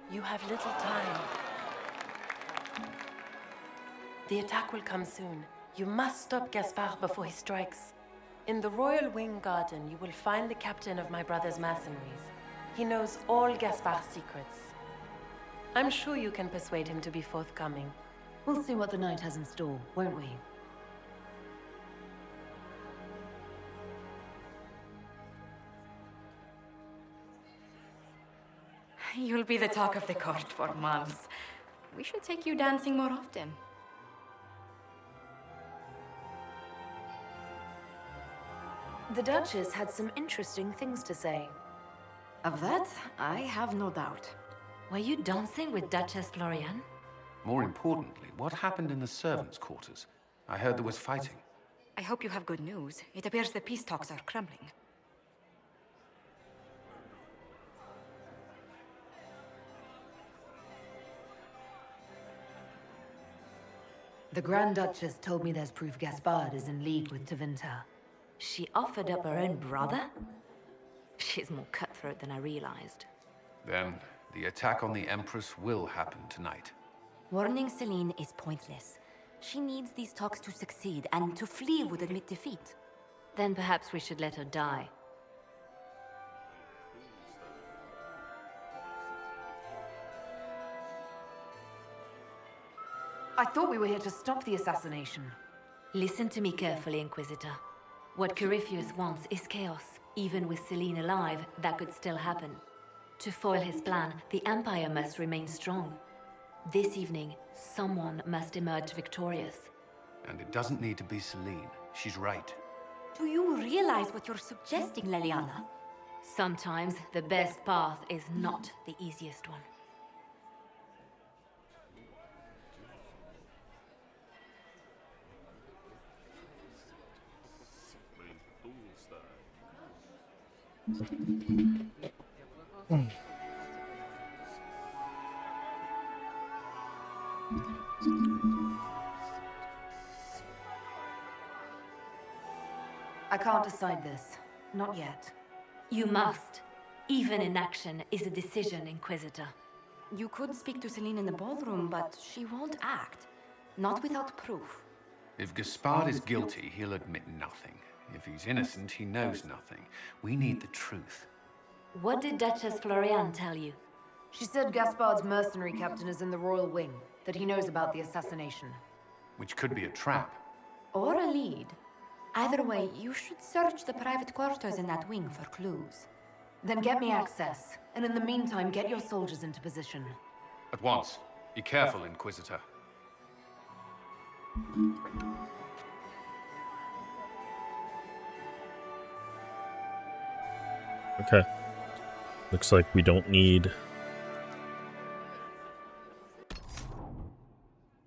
You have little time. The attack will come soon. You must stop Gaspard before he strikes. In the Royal Wing Garden, you will find the captain of my brother's mercenaries. He knows all Gaspard's secrets. I'm sure you can persuade him to be forthcoming. We'll see what the night has in store, won't we? You'll be the talk of the court for months. We should take you dancing more often. The Duchess had some interesting things to say. Of that, I have no doubt. Were you dancing with Duchess Florian? More importantly, what happened in the servants' quarters? I heard there was fighting. I hope you have good news. It appears the peace talks are crumbling. The Grand Duchess told me there's proof Gaspard is in league with Tevinter. She offered up her own brother? She's more cutthroat than I realized. Then, the attack on the Empress will happen tonight. Warning Celine is pointless. She needs these talks to succeed, and to flee would admit defeat. Then perhaps we should let her die. I thought we were here to stop the assassination. Listen to me carefully, Inquisitor. What Corypheus wants is chaos. Even with Celine alive, that could still happen. To foil his plan, the Empire must remain strong. This evening, someone must emerge victorious. And it doesn't need to be Celine. She's right. Do you realize what you're suggesting, Leliana? Sometimes the best path is not the easiest one. I can't decide this. Not yet. You must. Even inaction is a decision, Inquisitor. You could speak to Celine in the ballroom, but she won't act. Not without proof. If Gaspard is guilty, he'll admit nothing. If he's innocent, he knows nothing. We need the truth. What did Duchess Florian tell you? She said Gaspard's mercenary captain is in the Royal Wing, that he knows about the assassination. Which could be a trap. Or a lead. Either way, you should search the private quarters in that wing for clues. Then get me access, and in the meantime, get your soldiers into position. At once. Be careful, Inquisitor. Okay. Looks like we don't need...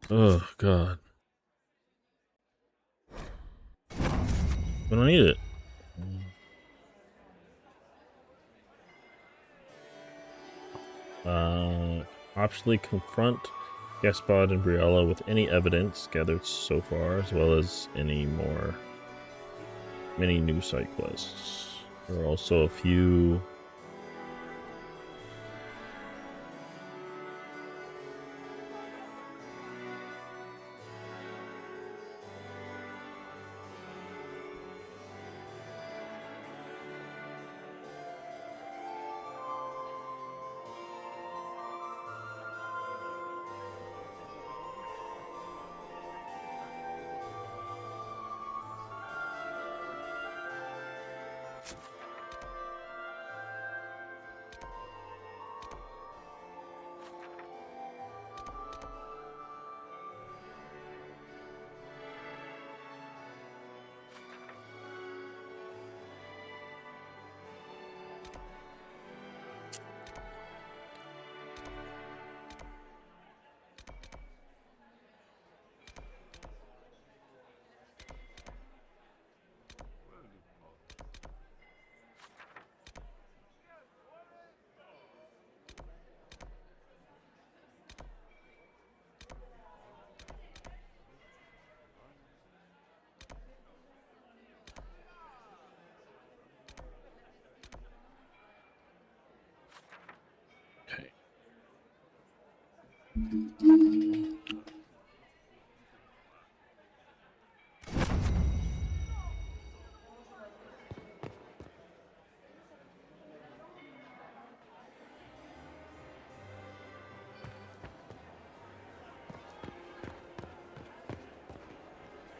Oh, God. We don't need it. Optionally confront Gaspard and Briella with any evidence gathered so far, as well as any new side quests. There are also a few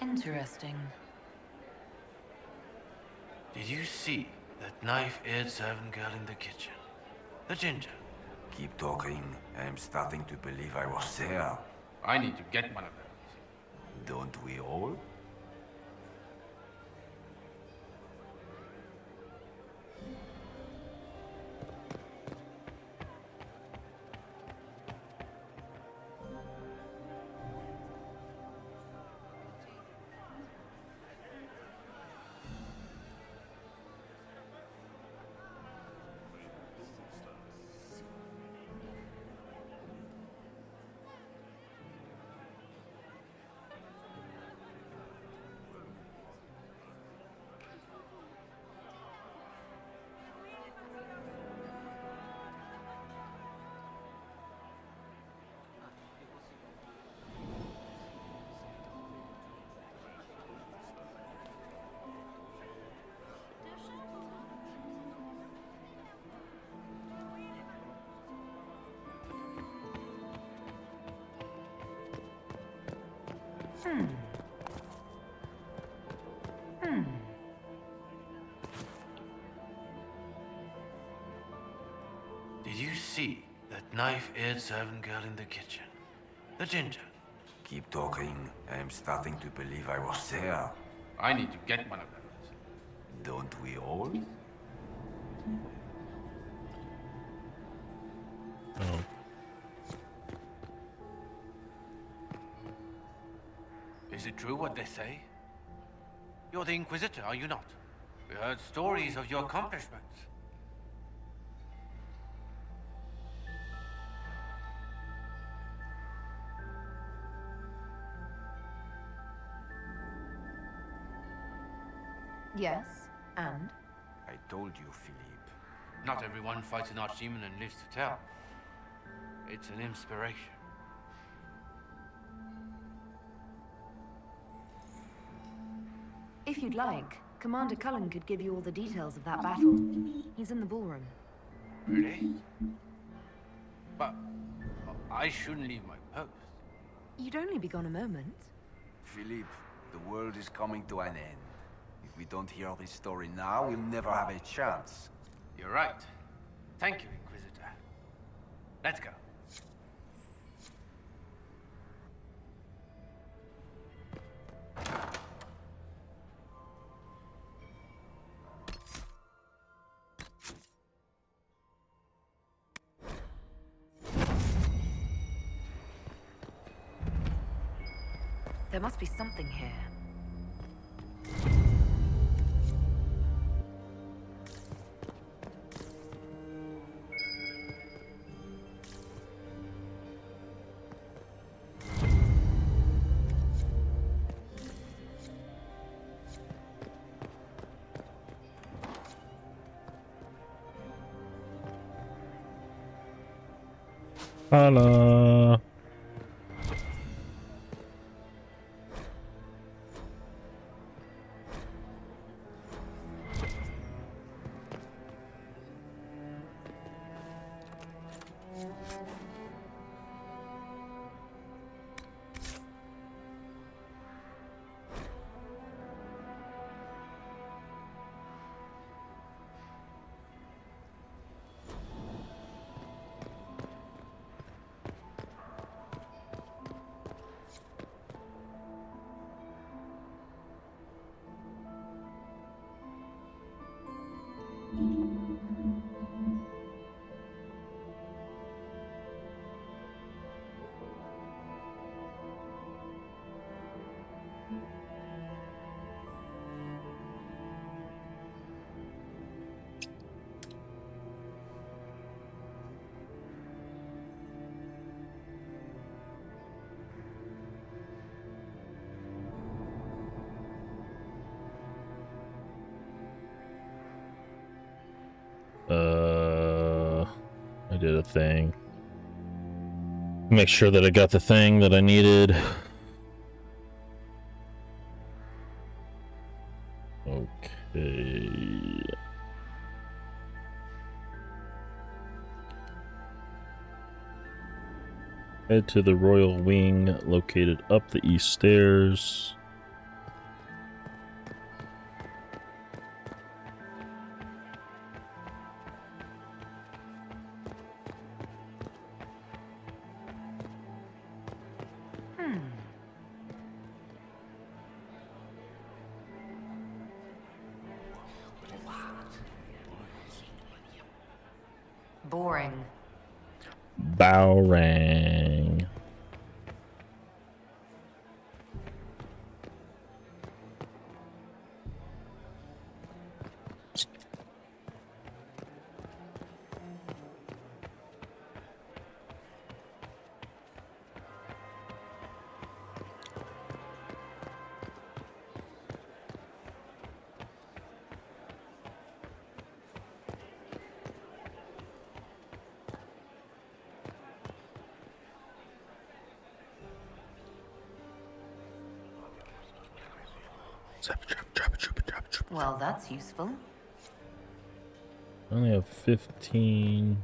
Interesting. Did you see that knife-eared servant girl in the kitchen? The ginger. Keep talking. I'm starting to believe I was there. I need to get one of those. Don't we all? Did you see that knife-eared servant girl in the kitchen? The ginger. Keep talking. I'm starting to believe I was there. I need to get one of those. Don't we all? Oh. Is it true what they say? You're the Inquisitor, are you not? We heard stories of your accomplishments. Yes, and? I told you, Philippe. Not everyone fights an archdemon and lives to tell. It's an inspiration. If you'd like, Commander Cullen could give you all the details of that battle. He's in the ballroom. Really? But I shouldn't leave my post. You'd only be gone a moment. Philippe, the world is coming to an end. If we don't hear this story now, we'll never have a chance. You're right. Thank you, Inquisitor. Let's go. There must be something here. Hello. I did a thing. Make sure that I got the thing that I needed. Okay. Head to the royal wing located up the east stairs. Boring. Bowrang. Well, that's useful. I only have 15.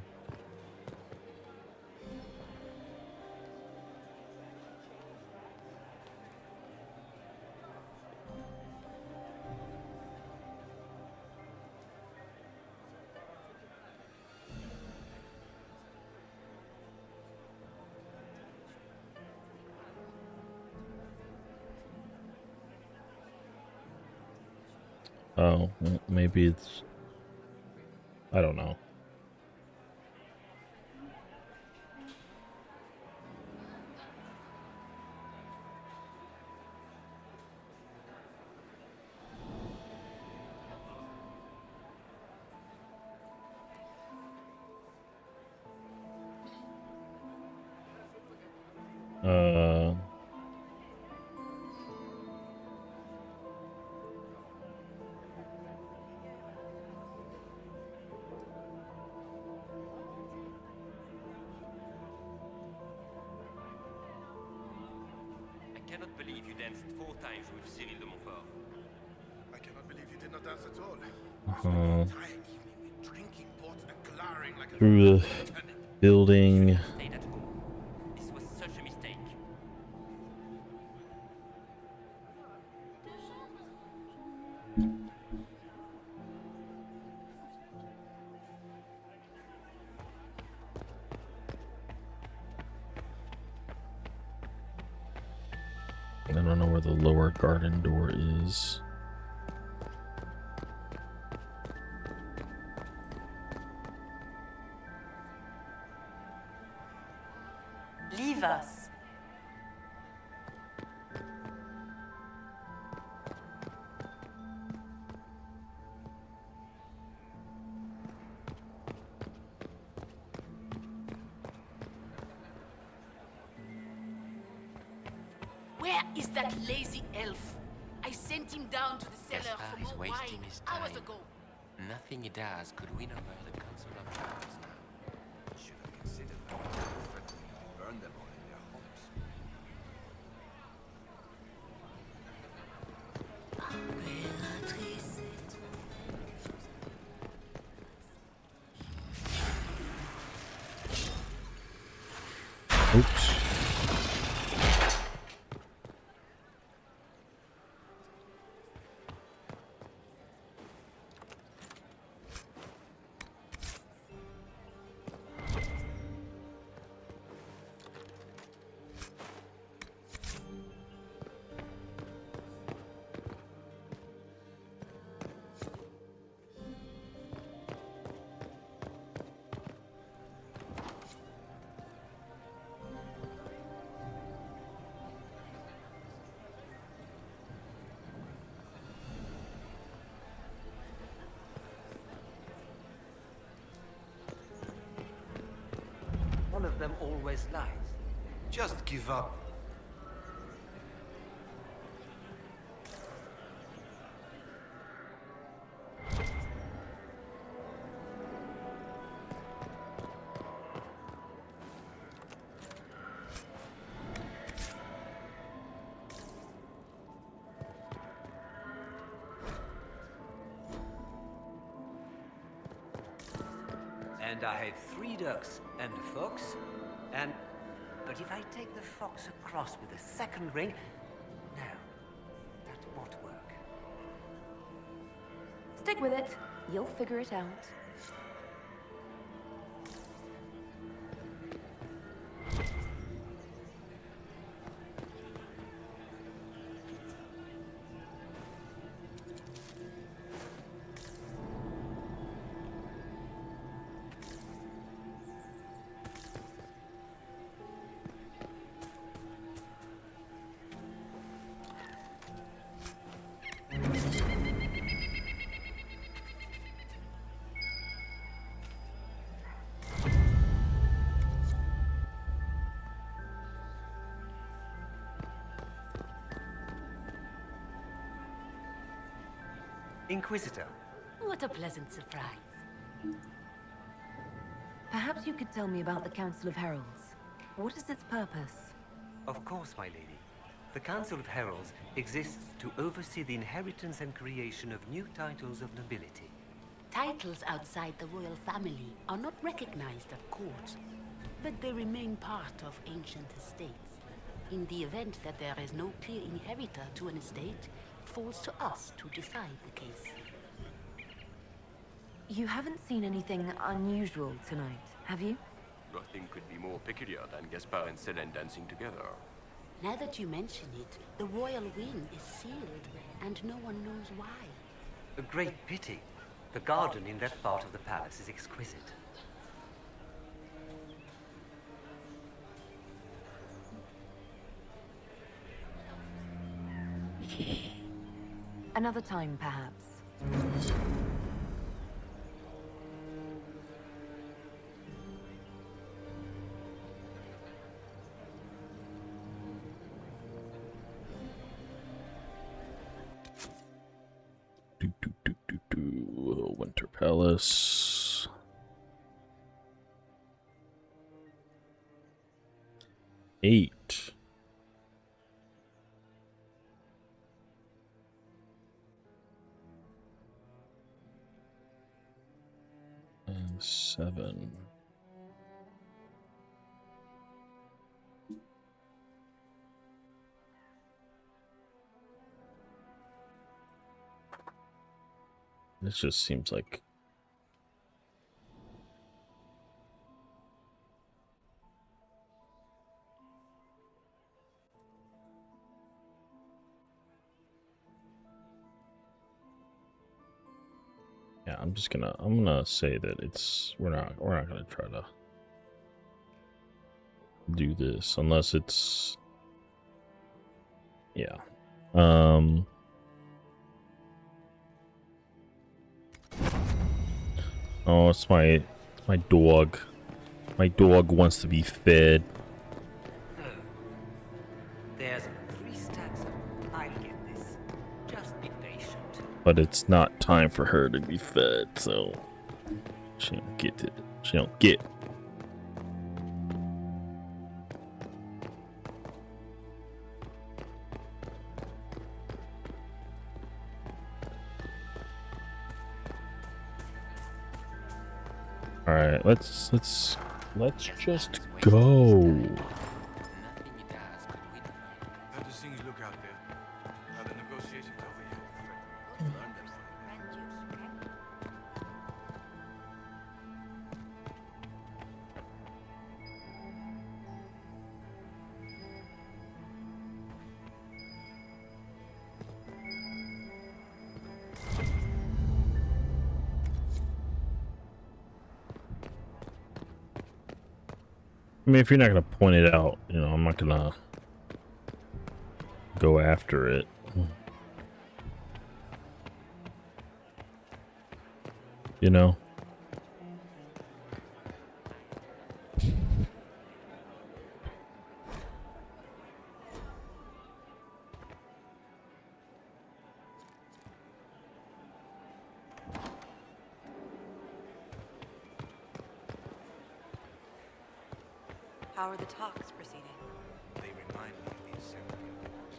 Oh, well, maybe it's... I don't know. I cannot believe you danced 4 times with Cyril de Montfort. I cannot believe you did not dance at all. Drinking port and glowering like a Through the building. Stayed at home. This was such a mistake. I don't know where the lower garden door is. Leave us. Where is that lazy elf? I sent him down to the cellar Gaspard for is more wasting wine his hours time. ago. Nothing he does could win over the Council of Lords now. Should have considered that. Threatening to burn them all in their homes. Oops. One of them always lies. Just give up. And I have 3 ducks and a fox, and... But if I take the fox across with a second ring... No, that won't work. Stick with it. You'll figure it out. Inquisitor. What a pleasant surprise. Perhaps you could tell me about the Council of Heralds. What is its purpose? Of course, my lady. The Council of Heralds exists to oversee the inheritance and creation of new titles of nobility. Titles outside the royal family are not recognized at court, but they remain part of ancient estates. In the event that there is no clear inheritor to an estate, it falls to us to decide the case. You haven't seen anything unusual tonight, have you? Nothing could be more peculiar than Gaspard and Selene dancing together. Now that you mention it, the royal wing is sealed, and no one knows why. A great pity. The garden in that part of the palace is exquisite. Another time, perhaps. Winter Palace. Eight. And 7. This just seems like yeah, I'm gonna say that we're not gonna try to do this unless it's yeah. Oh, it's my dog. My dog wants to be fed. There's 3 stacks of... I'll get this. Just be patient. But it's not time for her to be fed, so she don't get it. She don't get. All right, let's just go. How do things look out there? Are the negotiations over yet? I mean, if you're not gonna point it out, you know, I'm not gonna go after it. You know? How are the talks proceeding? They remind me of the assembly of wars.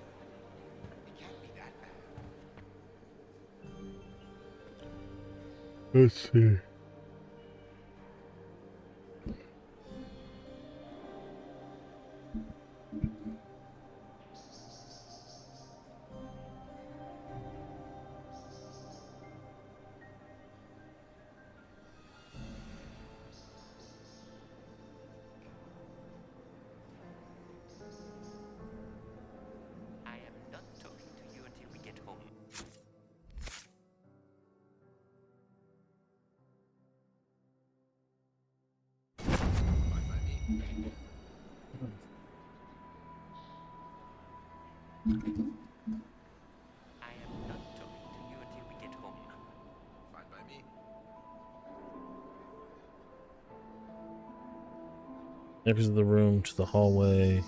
It can't be that bad. Let's see. I am not talking to you until we get home. Fine by me. Exit the room to the hallway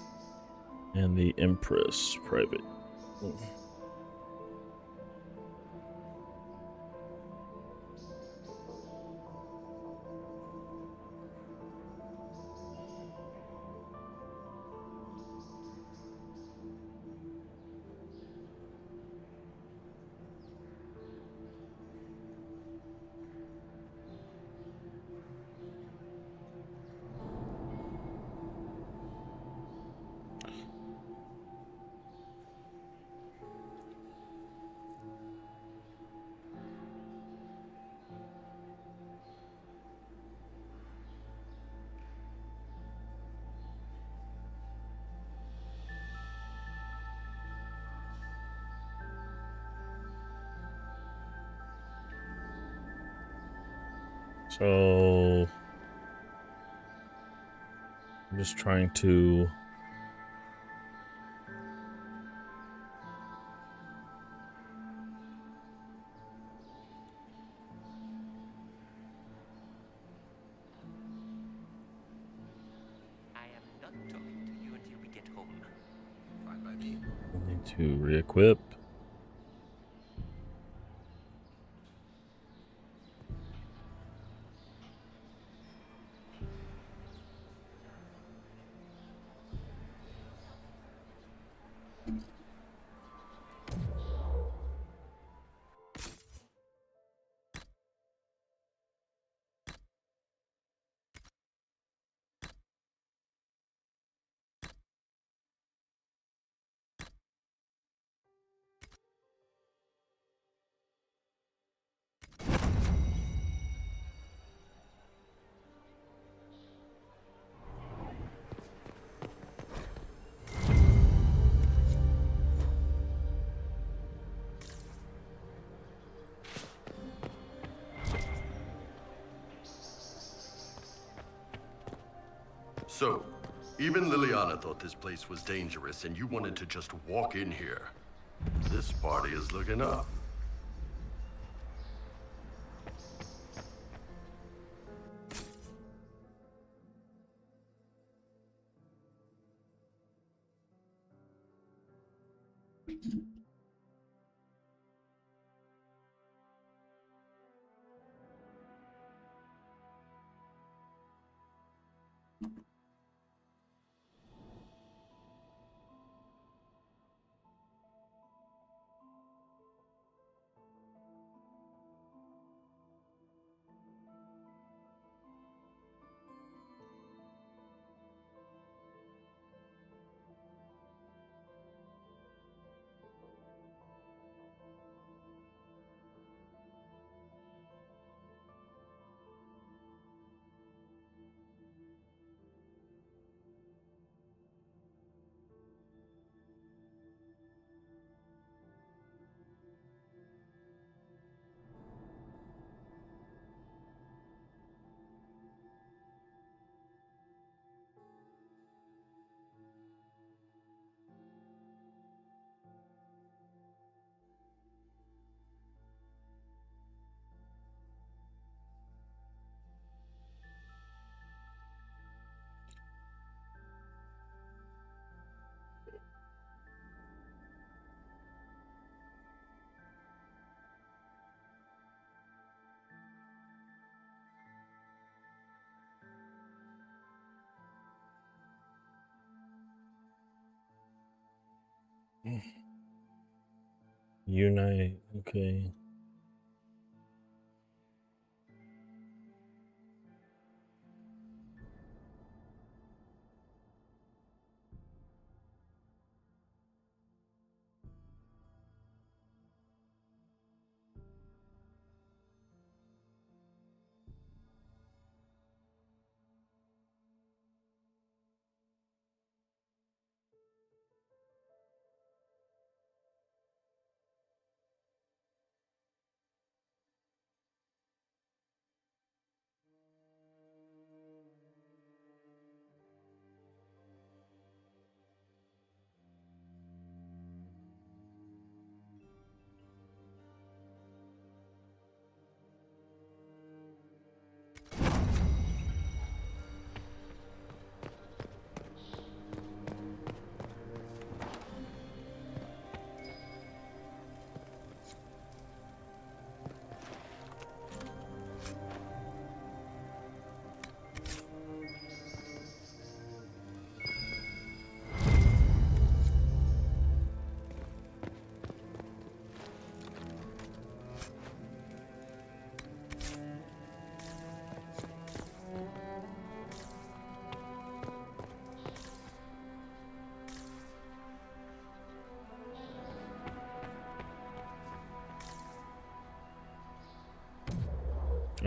and the Empress private. So I'm just trying to I am not talking to you until we get home. Fine by me. need to re-equip. So, even Liliana thought this place was dangerous and you wanted to just walk in here. This party is looking up. Unite, okay.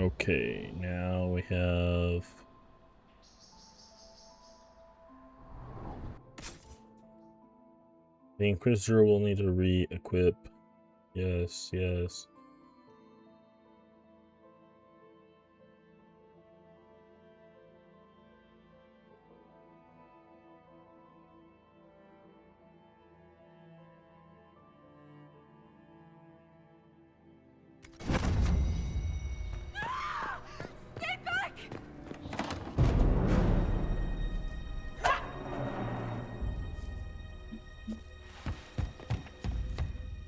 Okay, now we have... The Inquisitor will need to re-equip. Yes, yes. Stay back!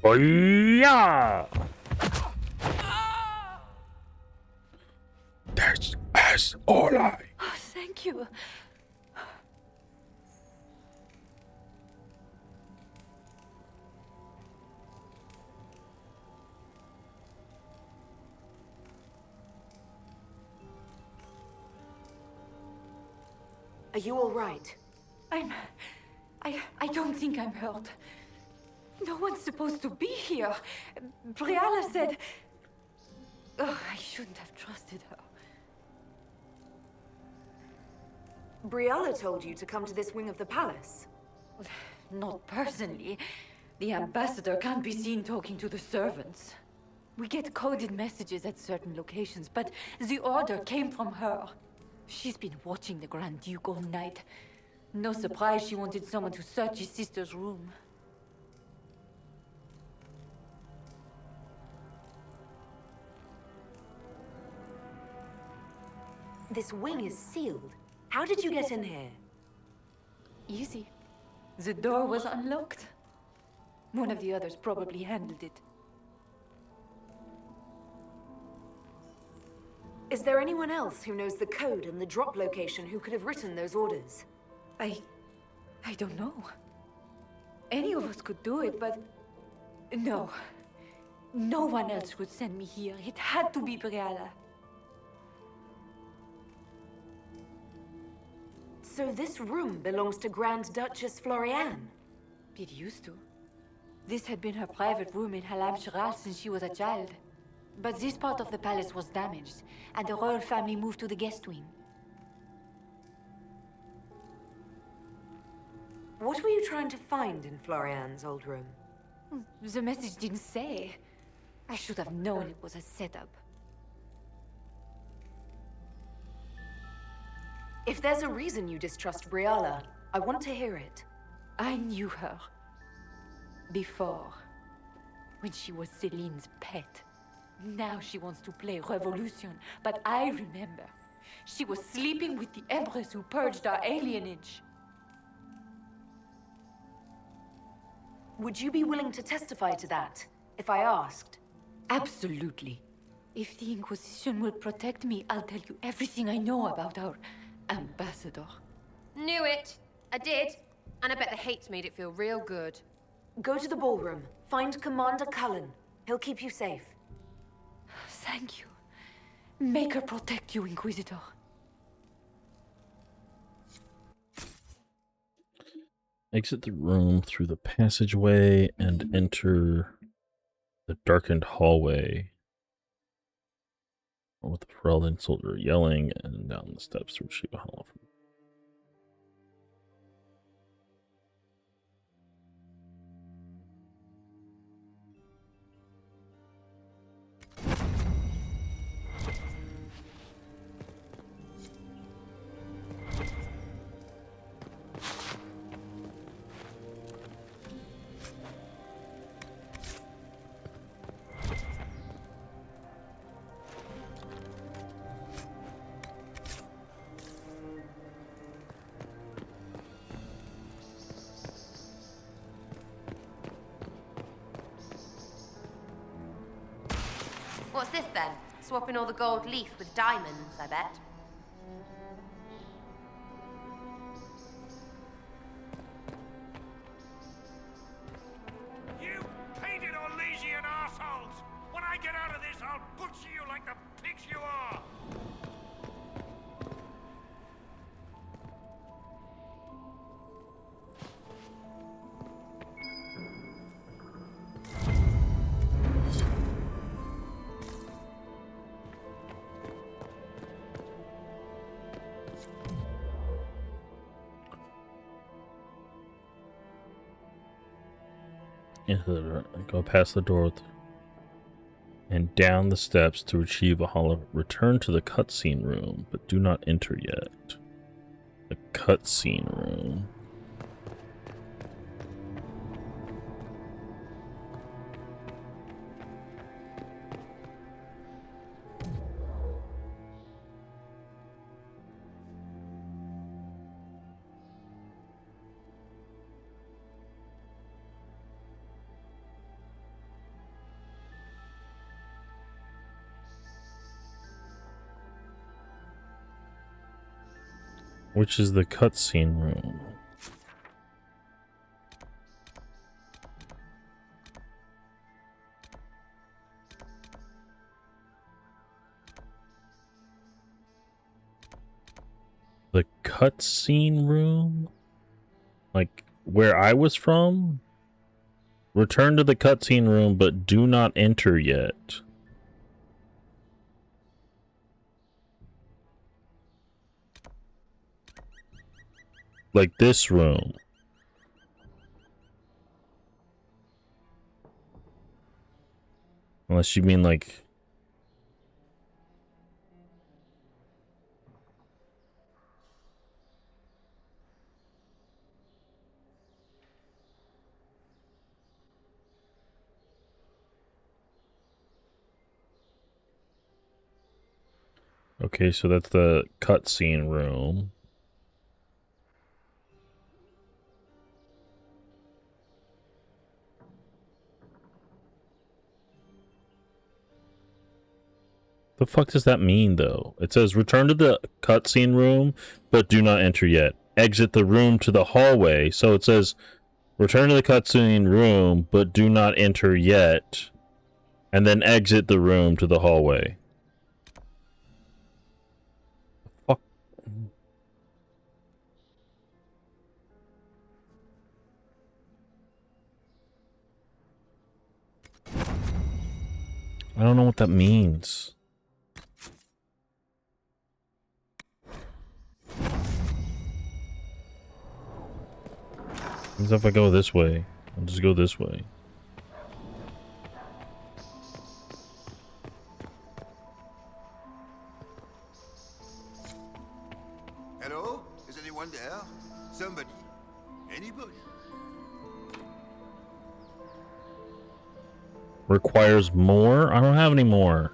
Oh yeah! This is all I. Oh, thank you. Are you all right? I don't think I'm hurt. No one's supposed to be here. Briala said... Oh, I shouldn't have trusted her. Briala told you to come to this wing of the palace. Not personally. The ambassador can't be seen talking to the servants. We get coded messages at certain locations, but the order came from her. She's been watching the Grand Duke all night. No surprise she wanted someone to search his sister's room. This wing is sealed. How did you get in here? Easy. The door was unlocked. One of the others probably handled it. Is there anyone else who knows the code and the drop location who could have written those orders? I don't know. Any of us could do it, but... No. No one else would send me here. It had to be Briala. So this room belongs to Grand Duchess Floriane? It used to. This had been her private room in Halam Shiral since she was a child. But this part of the palace was damaged, and the royal family moved to the guest wing. What were you trying to find in Floriane's old room? The message didn't say. I should have known it was a setup. If there's a reason you distrust Briala, I want to hear it. I knew her. Before. When she was Celine's pet. Now she wants to play Revolution, but I remember. She was sleeping with the Empress who purged our alienage. Would you be willing to testify to that, if I asked? Absolutely. If the Inquisition will protect me, I'll tell you everything I know about our ambassador. Knew it. I did. And I bet the hate made it feel real good. Go to the ballroom. Find Commander Cullen. He'll keep you safe. Thank you. Make her protect you, Inquisitor. Exit the room through the passageway and enter the darkened hallway. With the Ferelden soldier yelling and down the steps through Shiva Hall. What's this then? Swapping all the gold leaf with diamonds, I bet. You painted Orlesian assholes! When I get out of this, I'll butcher you like the pigs you are! go past the door and down the steps to retrieve a hollow. Return to the cutscene room, but do not enter yet. The cutscene room. Which is the cutscene room? The cutscene room? Like where I was from? Return to the cutscene room, but do not enter yet. Like this room. Unless you mean like... Okay, so that's the cutscene room. The fuck does that mean, though? It says, return to the cutscene room, but do not enter yet. Exit the room to the hallway. So it says, return to the cutscene room, but do not enter yet. And then exit the room to the hallway. Fuck. I don't know what that means. What if I go this way? I'll just go this way. Hello? Is anyone there? Somebody? Anybody? Requires more? I don't have any more.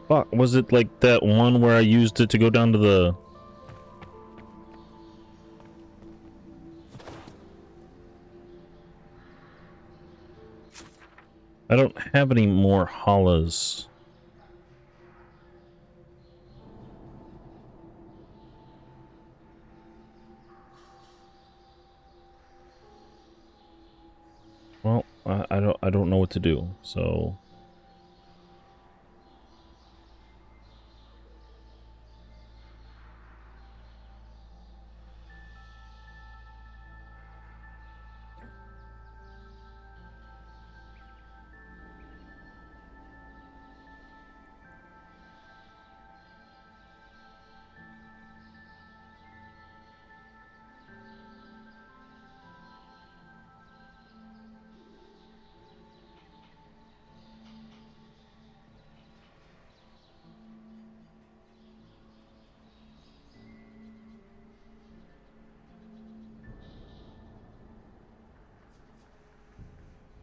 Fuck, was it like that one where I used it to go down to the... I don't have any more hollas. Well, I don't know what to do, so...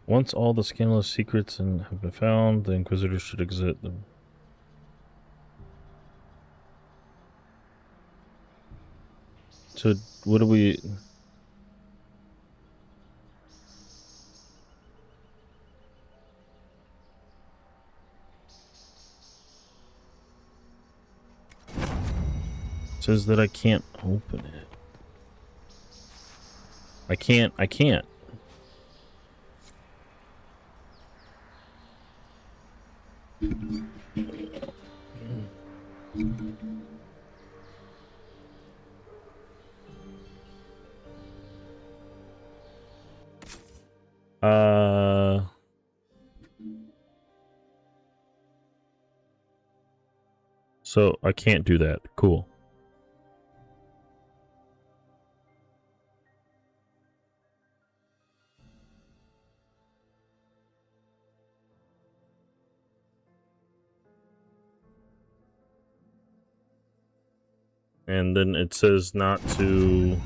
Once all the scandalous secrets have been found, the Inquisitors should exit them. So, what do we... It says that I can't open it. I can't. So I can't do that. Cool. And then it says not to...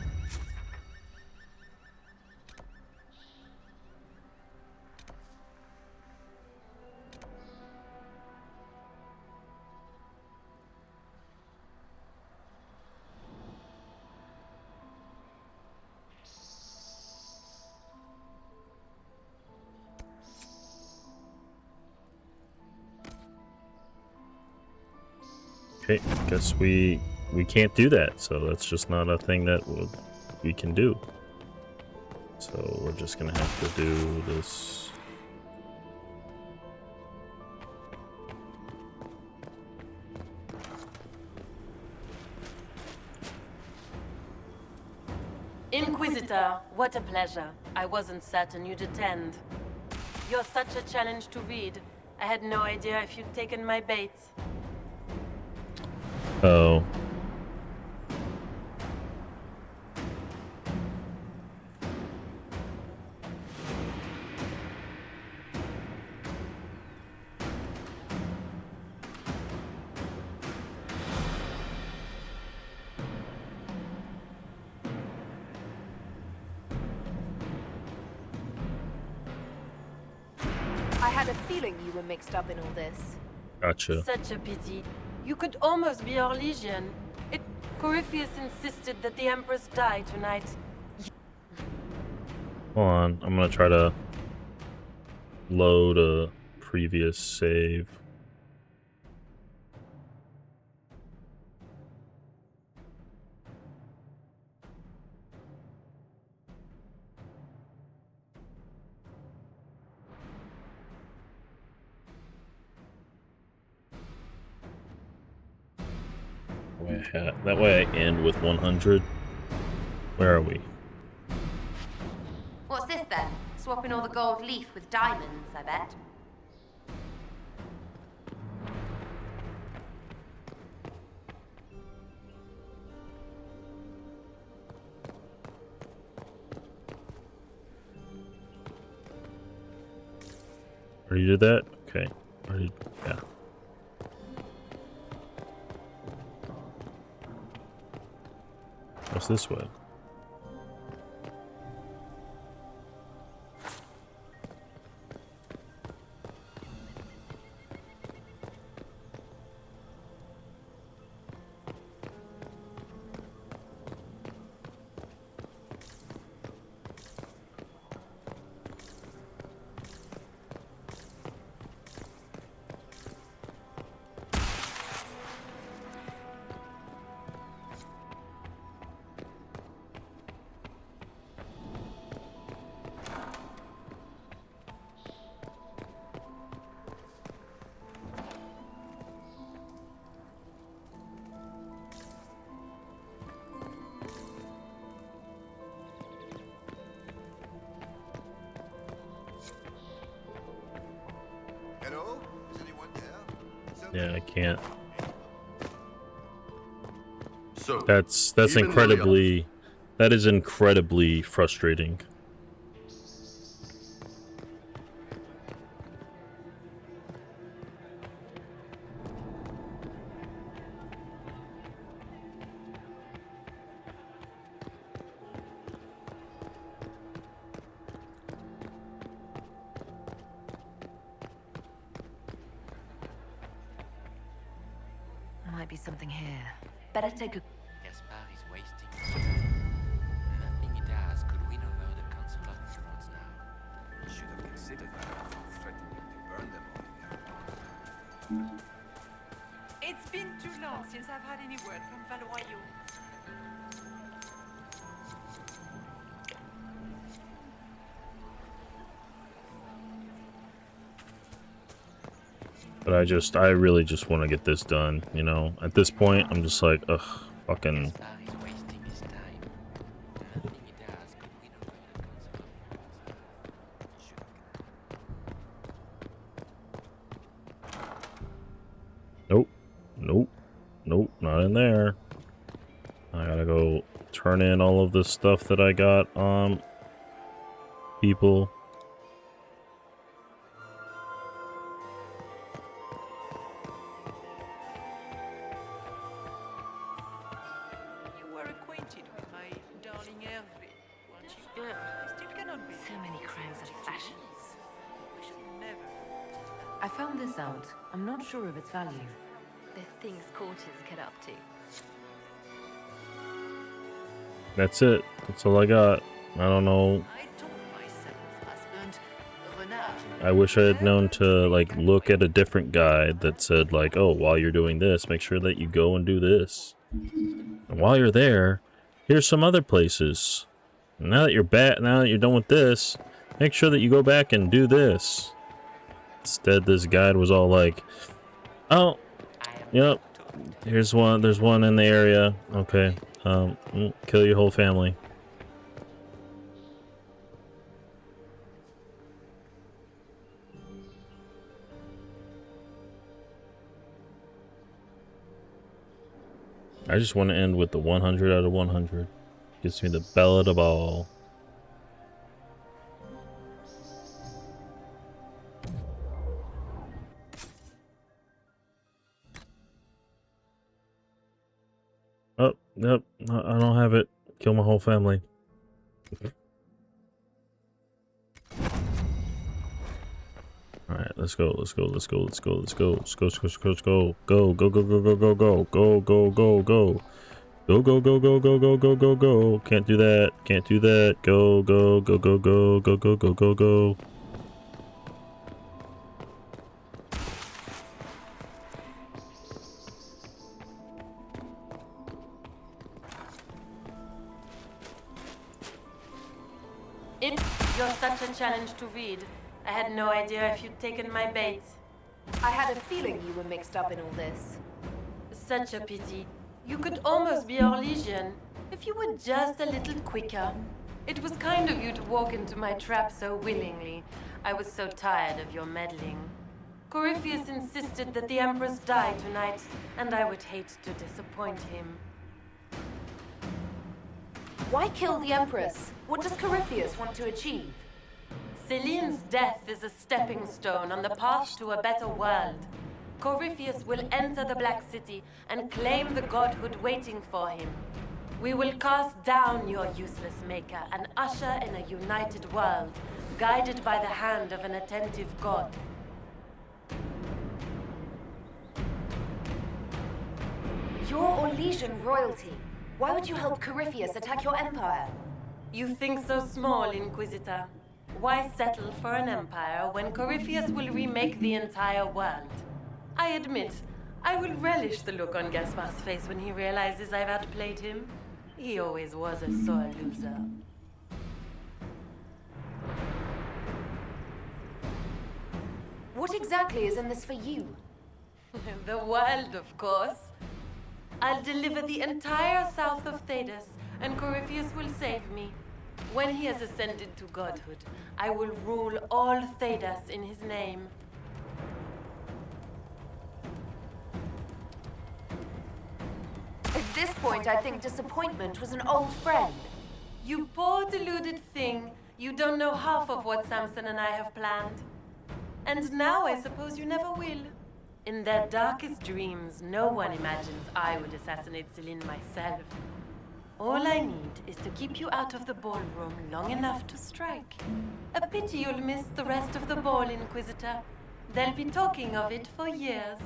Okay, guess we can't do that, so that's just not a thing that we can do. So we're just gonna have to do this. Inquisitor, what a pleasure. I wasn't certain you'd attend. You're such a challenge to read. I had no idea if you'd taken my bait. Oh. I had a feeling you were mixed up in all this. Gotcha. Such a pity. You could almost be our Legion. Corypheus insisted that the Empress die tonight. Hold on, I'm gonna try to load a previous save. That way I end with 100. Where are we? What's this then? Swapping all the gold leaf with diamonds, I bet. Already did that? Okay. Already, yeah. What's this way? Hello? Is anyone there? Yeah, I can't. So That's even incredibly... That is incredibly frustrating. Might be something here. Better take a... Gaspar is wasting his time. Nothing he does could win over the Council of Emeralds now. Should have considered that before threatening to burn them all. It's been too long since I've had any word from Valois. But I really just want to get this done, you know? At this point, I'm just like, ugh, fucking... Nope. Nope. Nope, not in there. I gotta go turn in all of this stuff that I got on people. Ugh, I still cannot believe So many crimes of fashion. we should never. I found this out. I'm not sure of its value. The things courtiers get up to. That's it. That's all I got. I don't know. I told myself, husband, Renard. I wish I had known to like look at a different guide that said like, oh, while you're doing this, make sure that you go and do this. And while you're there, here's some other places. Now that you're done with this, make sure that you go back and do this. Instead, this guide was all like, oh, yep, there's one in the area. Okay, kill your whole family. I just want to end with the 100 out of 100. Gives me the belle of the ball. Oh, yep, I don't have it. Kill my whole family. Alright, let's go. Go. Go. Can't do that. Go. You're such a challenge to read. I had no idea if you'd taken my bait. I had a feeling you were mixed up in all this. Such a pity. You could almost be Orlesian if you were just a little quicker. It was kind of you to walk into my trap so willingly. I was so tired of your meddling. Corypheus insisted that the Empress die tonight, and I would hate to disappoint him. Why kill the Empress? What does Corypheus want to achieve? Celine's death is a stepping stone on the path to a better world. Corypheus will enter the Black City and claim the godhood waiting for him. We will cast down your useless maker and usher in a united world, guided by the hand of an attentive god. You're Orlesian royalty. Why would you help Corypheus attack your empire? You think so small, Inquisitor. Why settle for an empire when Corypheus will remake the entire world? I admit, I will relish the look on Gaspar's face when he realizes I've outplayed him. He always was a sore loser. What exactly is in this for you? The world, of course. I'll deliver the entire south of Thedas, and Corypheus will save me. When he has ascended to godhood, I will rule all Thedas in his name. At this point, I think disappointment was an old friend. You poor deluded thing. You don't know half of what Samson and I have planned. And now I suppose you never will. In their darkest dreams, no one imagines I would assassinate Celine myself. All I need is to keep you out of the ballroom long enough to strike. A pity you'll miss the rest of the ball, Inquisitor. They'll be talking of it for years.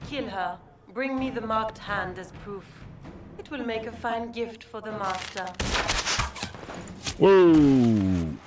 Kill her. Bring me the marked hand as proof. It will make a fine gift for the master. Whoa!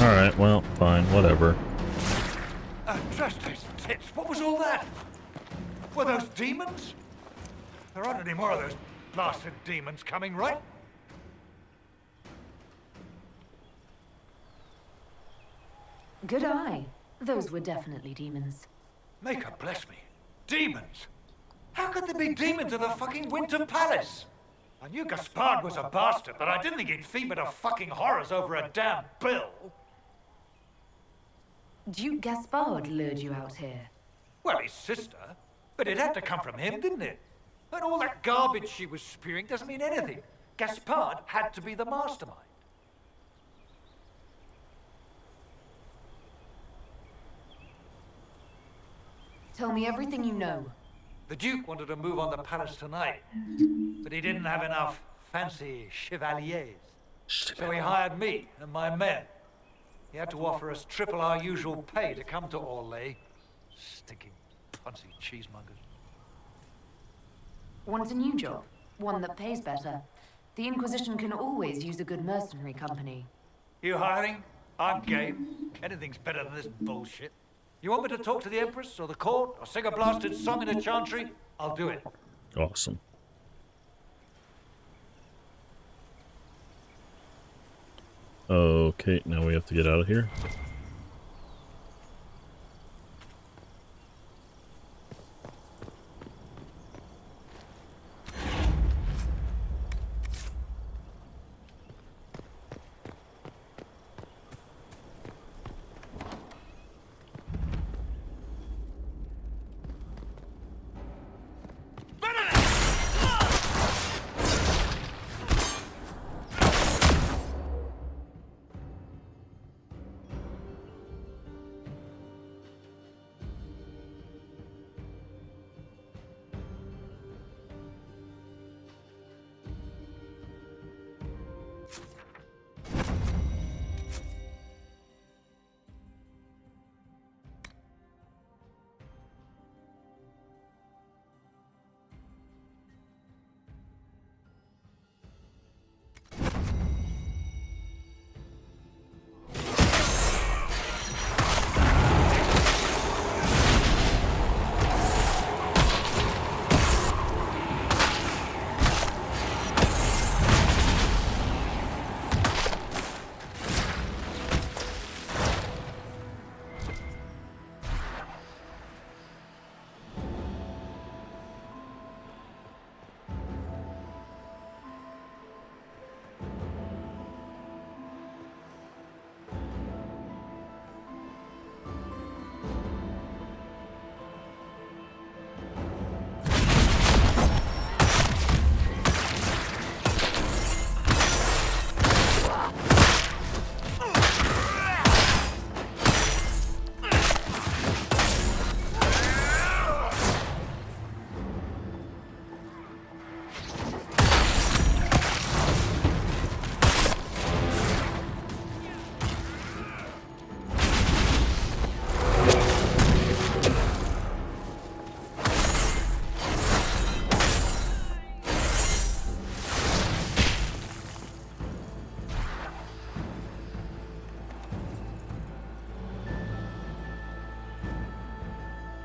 Alright, well, fine, whatever. Justice tits, what was all that? Were those demons? There aren't any more of those blasted demons coming, right? Good eye. Those were definitely demons. Maker bless me. Demons? How could there be demons in a fucking Winter Palace? I knew Gaspard was a bastard, but I didn't think he'd feed me to fucking horrors over a damn bill. Duke Gaspard lured you out here. Well, his sister. But it had to come from him, didn't it? And all that garbage she was spewing doesn't mean anything. Gaspard had to be the mastermind. Tell me everything you know. The Duke wanted to move on the palace tonight, but he didn't have enough fancy chevaliers. So he hired me and my men. He had to offer us triple our usual pay to come to Orlais. Stinking punsy cheesemongers. Want a new job? One that pays better. The Inquisition can always use a good mercenary company. You hiring? I'm game. Anything's better than this bullshit. You want me to talk to the Empress or the court or sing a blasted song in a chantry? I'll do it. Awesome. Okay, now we have to get out of here.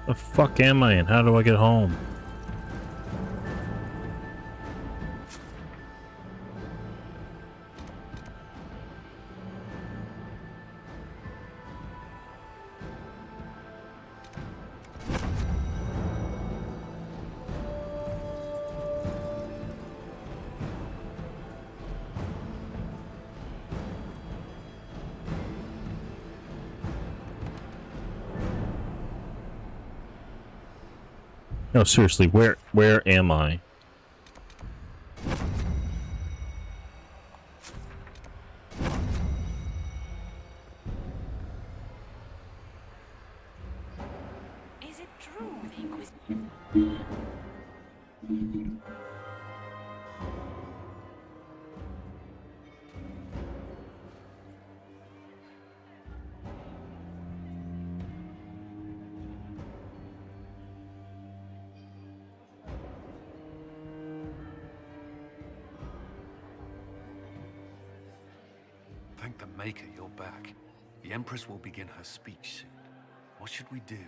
The fuck am I and how do I get home? No, seriously, where am I? Is it true the Inquisition? Thank the Maker you're back. The Empress will begin her speech soon. What should we do?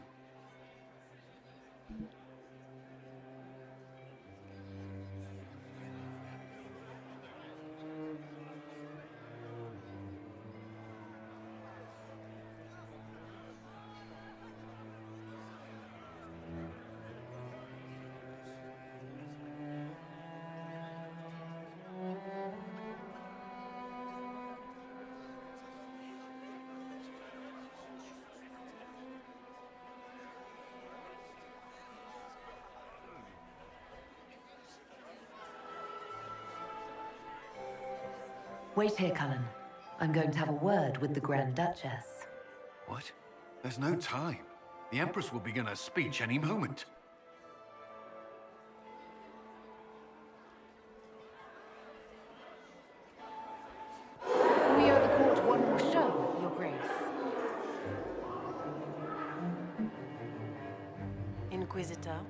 Wait here, Cullen. I'm going to have a word with the Grand Duchess. What? There's no time. The Empress will begin her speech any moment. We owe the court one more show, Your Grace. Inquisitor.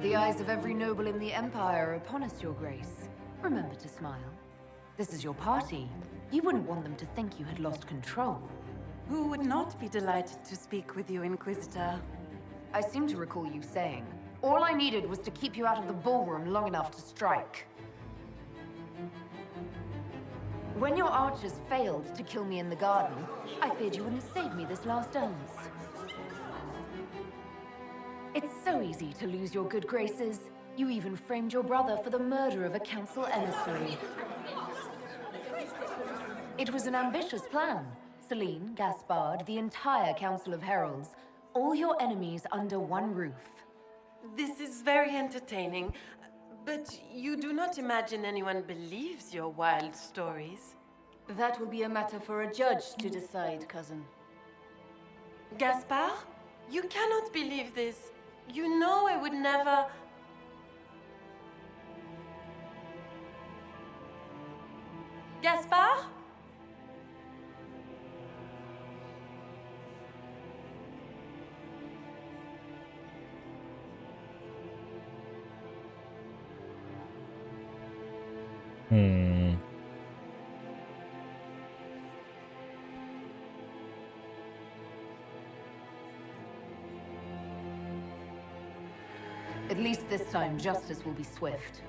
The eyes of every noble in the Empire are upon us, Your Grace. Remember to smile. This is your party. You wouldn't want them to think you had lost control. Who would not be delighted to speak with you, Inquisitor? I seem to recall you saying, all I needed was to keep you out of the ballroom long enough to strike. When your archers failed to kill me in the garden, I feared you wouldn't save me this last dance. It's so easy to lose your good graces. You even framed your brother for the murder of a council emissary. It was an ambitious plan. Celine, Gaspard, the entire Council of Heralds, all your enemies under one roof. This is very entertaining, but you do not imagine anyone believes your wild stories? That will be a matter for a judge to decide, cousin. Gaspard? You cannot believe this. You know I would never... Gaspard? At least this time, justice will be swift.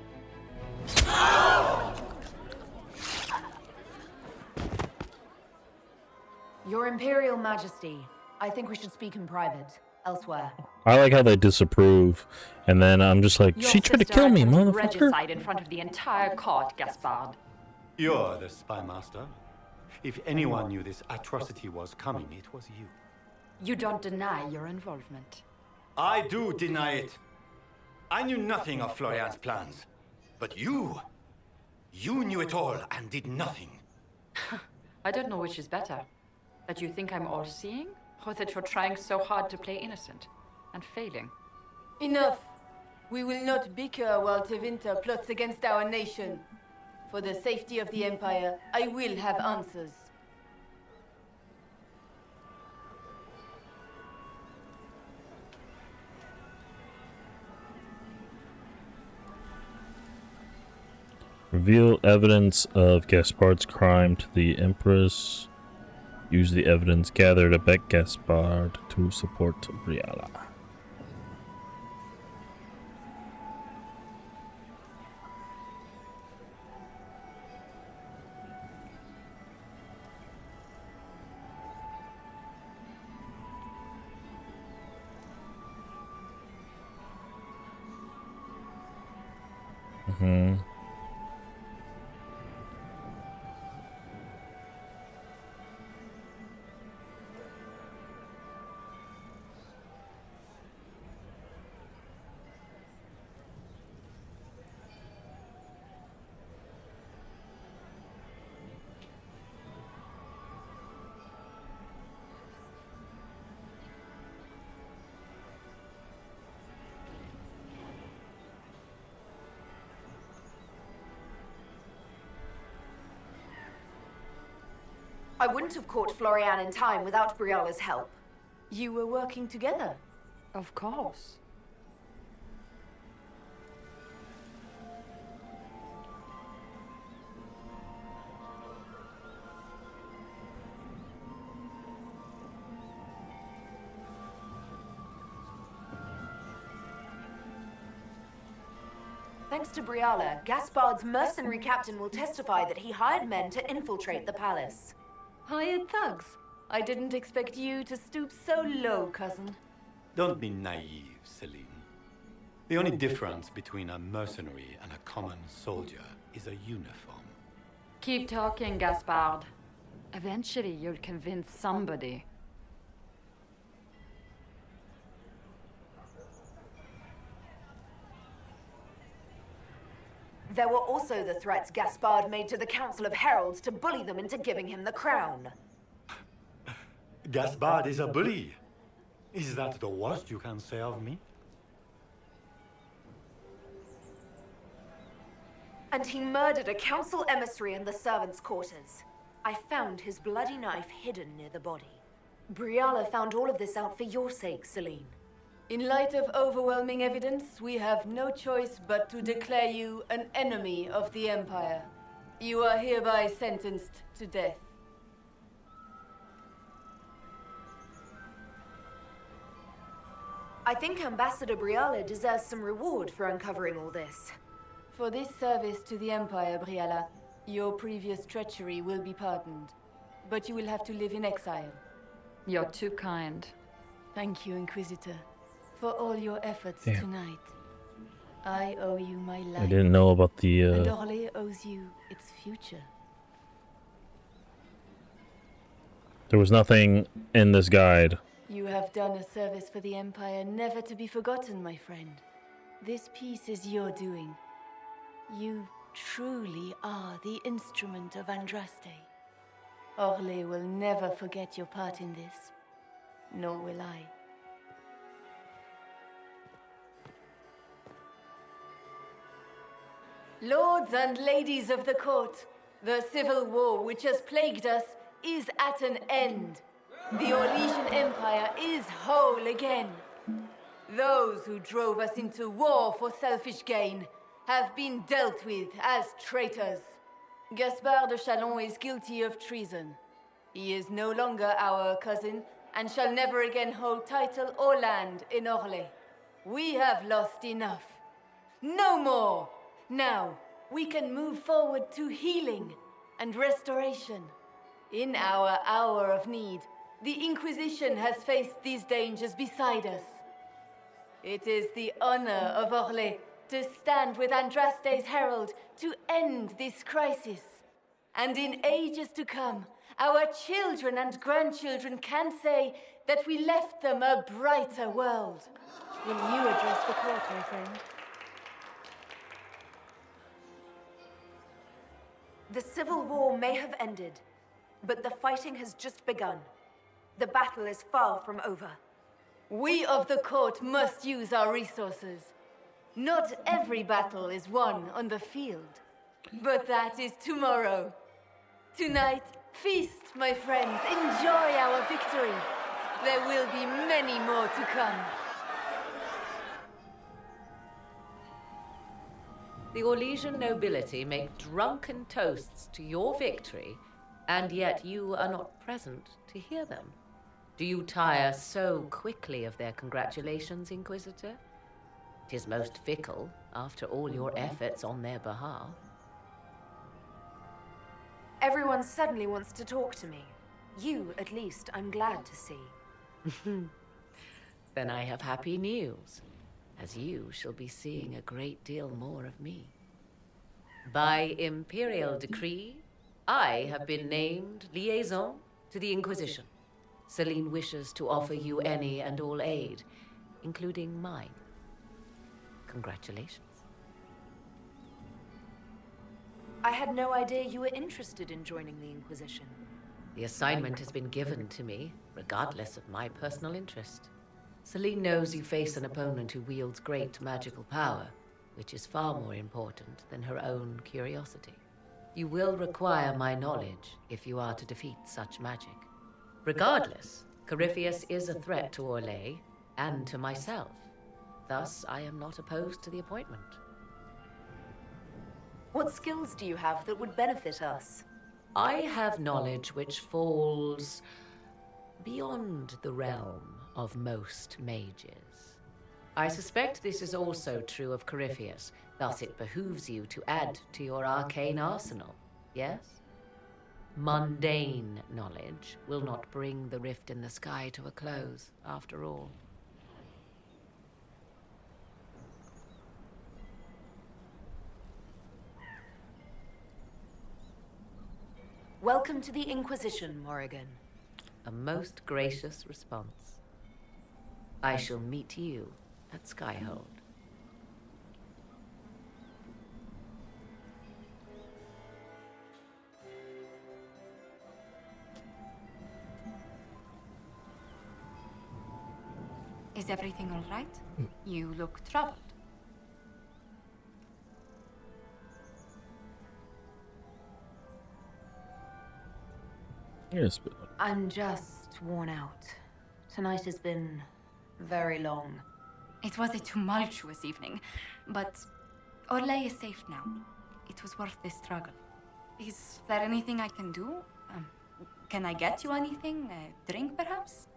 Your Imperial Majesty, I think we should speak in private, elsewhere. I like how they disapprove, and then I'm just like, she tried to kill me, motherfucker. Regicide in front of the entire court, Gaspard. You're the spy master. If anyone knew this atrocity was coming, it was you. You don't deny your involvement. I do deny it. I knew nothing of Florian's plans. But you knew it all and did nothing. I don't know which is better. That you think I'm all-seeing, or that you're trying so hard to play innocent and failing. Enough! We will not bicker while Tevinter plots against our nation. For the safety of the Empire, I will have answers. Reveal evidence of Gaspard's crime to the Empress. Use the evidence gathered to back Gaspard to support Briala. I wouldn't have caught Florian in time without Briala's help. You were working together? Of course. Thanks to Briala, Gaspard's mercenary captain will testify that he hired men to infiltrate the palace. Hired thugs? I didn't expect you to stoop so low, cousin. Don't be naive, Celine. The only difference between a mercenary and a common soldier is a uniform. Keep talking, Gaspard. Eventually, you'll convince somebody. There were also the threats Gaspard made to the Council of Heralds to bully them into giving him the crown. Gaspard is a bully. Is that the worst you can say of me? And he murdered a council emissary in the servants' quarters. I found his bloody knife hidden near the body. Briala found all of this out for your sake, Celine. In light of overwhelming evidence, we have no choice but to declare you an enemy of the Empire. You are hereby sentenced to death. I think Ambassador Briala deserves some reward for uncovering all this. For this service to the Empire, Briala, your previous treachery will be pardoned. But you will have to live in exile. You're too kind. Thank you, Inquisitor, for all your efforts Damn. tonight. I owe you my life. I didn't know about the. And Orlais owes you its future. There was nothing in this guide. You have done a service for the Empire never to be forgotten, my friend. This piece is your doing. You truly are the instrument of Andraste. Orlais will never forget your part in this. Nor will I. Lords and ladies of the court, the civil war which has plagued us is at an end. The Orlesian Empire is whole again. Those who drove us into war for selfish gain have been dealt with as traitors. Gaspard de Chalon is guilty of treason. He is no longer our cousin and shall never again hold title or land in Orlais. We have lost enough. No more! Now, we can move forward to healing and restoration. In our hour of need, the Inquisition has faced these dangers beside us. It is the honor of Orlais to stand with Andraste's herald to end this crisis. And in ages to come, our children and grandchildren can say that we left them a brighter world. Will you address the court, my friend? The civil war may have ended, but the fighting has just begun. The battle is far from over. We of the court must use our resources. Not every battle is won on the field, but that is tomorrow. Tonight, feast, my friends. Enjoy our victory. There will be many more to come. The Orlesian nobility make drunken toasts to your victory, and yet you are not present to hear them. Do you tire so quickly of their congratulations, Inquisitor? 'Tis most fickle, after all your efforts on their behalf. Everyone suddenly wants to talk to me. You, at least, I'm glad to see. Then I have happy news, as you shall be seeing a great deal more of me. By imperial decree, I have been named liaison to the Inquisition. Celine wishes to offer you any and all aid, including mine. Congratulations. I had no idea you were interested in joining the Inquisition. The assignment has been given to me, regardless of my personal interest. Celine knows you face an opponent who wields great magical power, which is far more important than her own curiosity. You will require my knowledge if you are to defeat such magic. Regardless, Corypheus is a threat to Orlais and to myself. Thus, I am not opposed to the appointment. What skills do you have that would benefit us? I have knowledge which falls beyond the realm of most mages. I suspect this is also true of Corypheus, thus it behooves you to add to your arcane arsenal, yes? Mundane knowledge will not bring the rift in the sky to a close, after all. Welcome to the Inquisition, Morrigan. A most gracious response. I shall meet you at Skyhold. Is everything all right? You look troubled. Yes, but I'm just worn out. Tonight has been very long. It was a tumultuous evening, but Orlais is safe now. It was worth the struggle. Is there anything I can do? Can I get you anything? A drink, perhaps?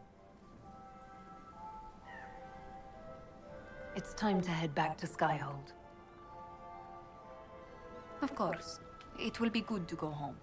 It's time to head back to Skyhold. Of course. It will be good to go home.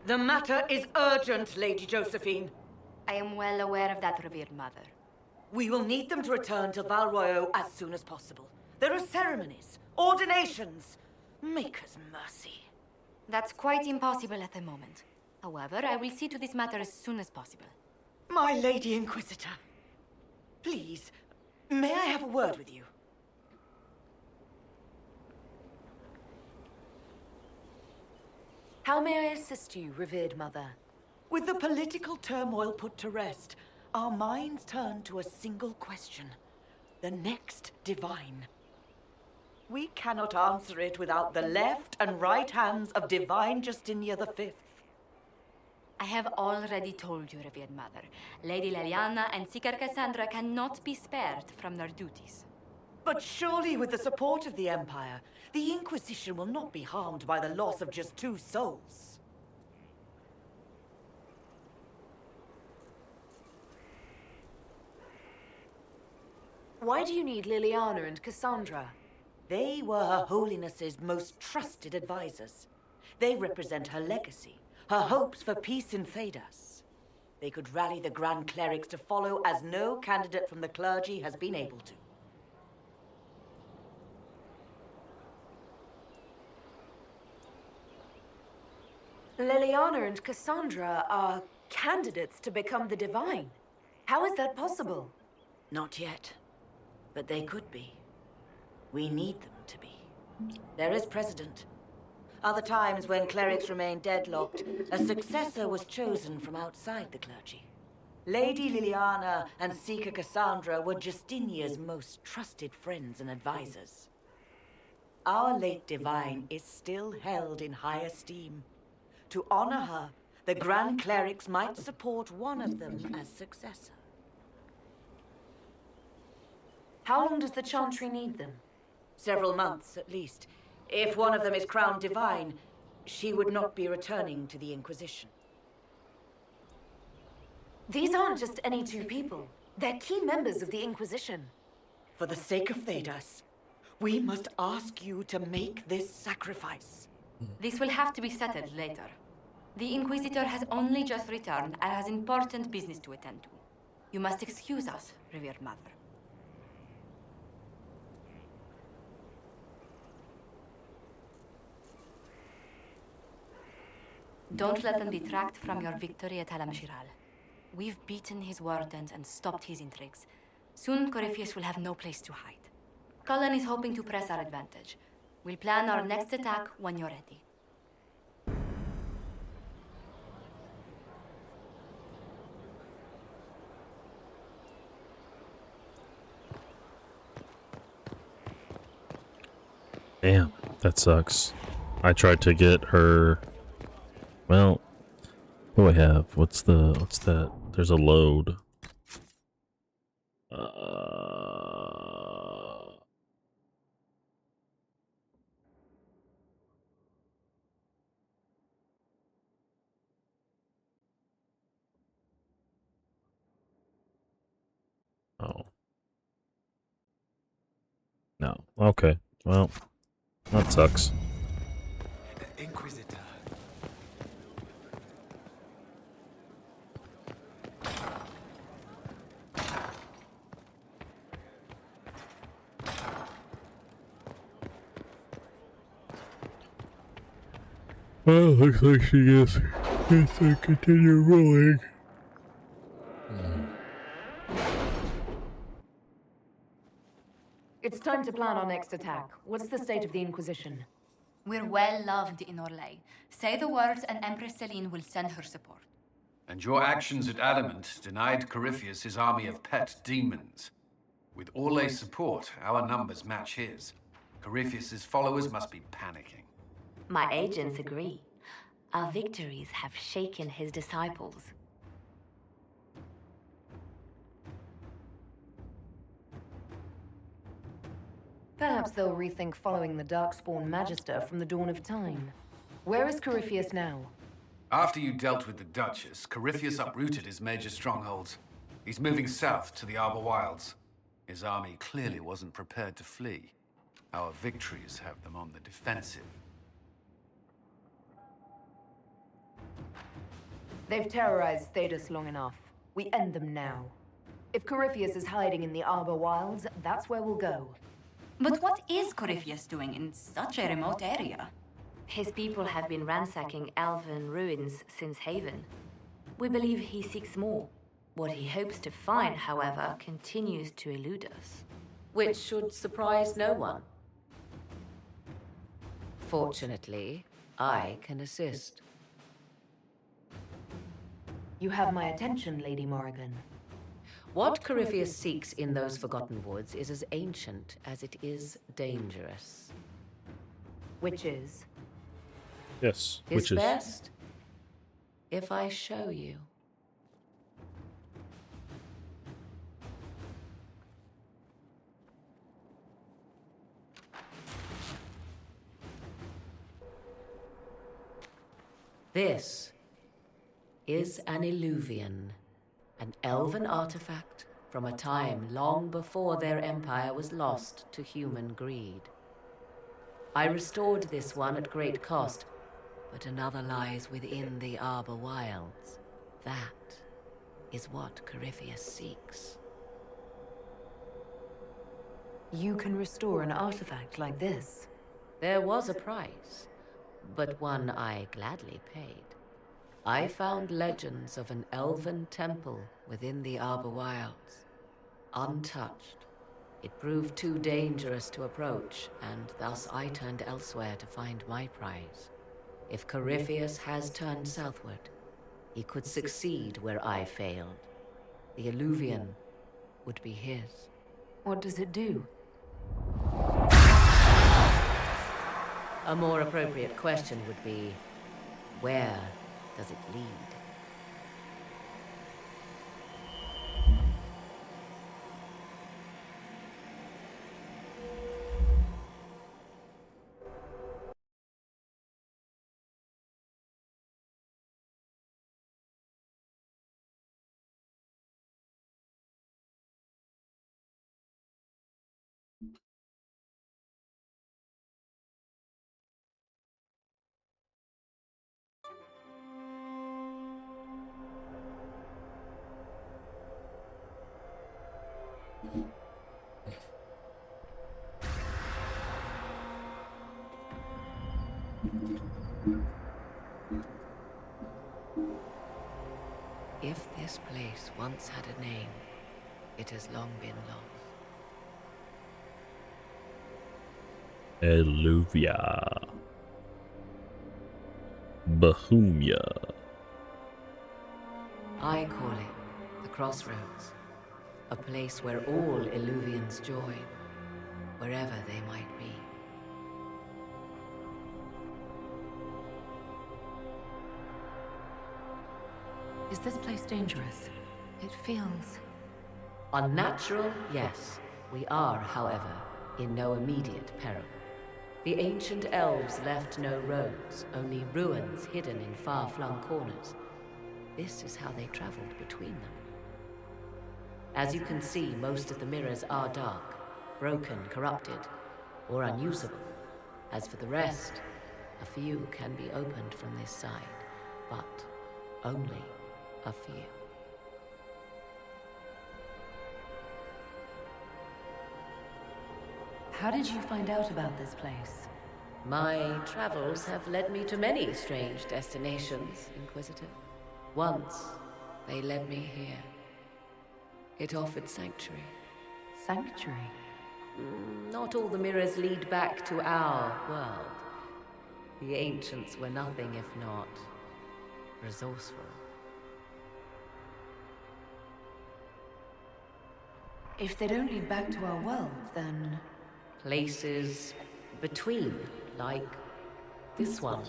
The matter is urgent, Lady Josephine. I am well aware of that, revered mother. We will need them to return to Val Royeaux as soon as possible. There are ceremonies, ordinations. Make us mercy. That's quite impossible at the moment. However, I will see to this matter as soon as possible. My Lady Inquisitor, please, may I have a word with you? How may I assist you, revered mother? With the political turmoil put to rest, our minds turn to a single question. The next divine. We cannot answer it without the left and right hands of Divine Justinia V. I have already told you, revered mother. Lady Leliana and Seeker Cassandra cannot be spared from their duties. But surely with the support of the Empire, the Inquisition will not be harmed by the loss of just 2 souls. Why do you need Liliana and Cassandra? They were Her Holiness's most trusted advisors. They represent her legacy, her hopes for peace in Thedas. They could rally the Grand Clerics to follow as no candidate from the clergy has been able to. Liliana and Cassandra are candidates to become the Divine. How is that possible? Not yet, but they could be. We need them to be. There is precedent. Other times when clerics remained deadlocked, a successor was chosen from outside the clergy. Lady Liliana and Seeker Cassandra were Justinia's most trusted friends and advisors. Our late divine is still held in high esteem. To honor her, the Grand Clerics might support one of them as successor. How long does the Chantry need them? Several months, at least. If one of them is crowned divine, she would not be returning to the Inquisition. These aren't just any 2 people. They're key members of the Inquisition. For the sake of Thedas, we must ask you to make this sacrifice. This will have to be settled later. The Inquisitor has only just returned and has important business to attend to. You must excuse us, revered mother. Don't let them detract from your victory at Alam-Shiral. We've beaten his wardens and stopped his intrigues. Soon, Corypheus will have no place to hide. Cullen is hoping to press our advantage. We'll plan our next attack when you're ready. Damn, that sucks. I tried to get her. Well, what do I have? What's that? There's a load. Oh. No. Okay. Well, that sucks. The Inquisitor. Well, looks like she gets to continue rolling. It's time to plan our next attack. What's the state of the Inquisition? We're well loved in Orlais. Say the words and Empress Celine will send her support. And your actions at Adamant denied Corypheus his army of pet demons. With Orlay's support, our numbers match his. Corypheus's followers must be panicking. My agents agree. Our victories have shaken his disciples. Perhaps they'll rethink following the Darkspawn Magister from the dawn of time. Where is Corypheus now? After you dealt with the Duchess, Corypheus uprooted his major strongholds. He's moving south to the Arbor Wilds. His army clearly wasn't prepared to flee. Our victories have them on the defensive. They've terrorized Thedas long enough. We end them now. If Corypheus is hiding in the Arbor Wilds, that's where we'll go. But what is Corypheus doing in such a remote area? His people have been ransacking elven ruins since Haven. We believe he seeks more. What he hopes to find, however, continues to elude us. Which should surprise no one. Fortunately, I can assist. You have my attention, Lady Morrigan. What Corypheus seeks in those Forgotten Woods is as ancient as it is dangerous. Which is? Yes, His which is best, if I show you. This is an illuvian, an elven artifact from a time long before their empire was lost to human greed. I restored this one at great cost, but another lies within the Arbor Wilds. That is what Corypheus seeks. You can restore an artifact like this. There was a price, but one I gladly paid. I found legends of an elven temple within the Arbor Wilds, untouched. It proved too dangerous to approach, and thus I turned elsewhere to find my prize. If Corypheus has turned southward, he could succeed where I failed. The Illuvian would be his. What does it do? A more appropriate question would be, where does it lead? If this place once had a name, it has long been lost. Eluvia. Bohemia. I call it the Crossroads, a place where all Illuvians join, wherever they might be. Is this place dangerous? It feels... Unnatural, yes. We are, however, in no immediate peril. The ancient elves left no roads, only ruins hidden in far-flung corners. This is how they traveled between them. As you can see, most of the mirrors are dark, broken, corrupted, or unusable. As for the rest, a few can be opened from this side, but only a few. How did you find out about this place? My travels have led me to many strange destinations, Inquisitor. Once, they led me here. It offered sanctuary. Sanctuary? Not all the mirrors lead back to our world. The ancients were nothing if not resourceful. If they don't lead back to our world, then... Places between, like this one.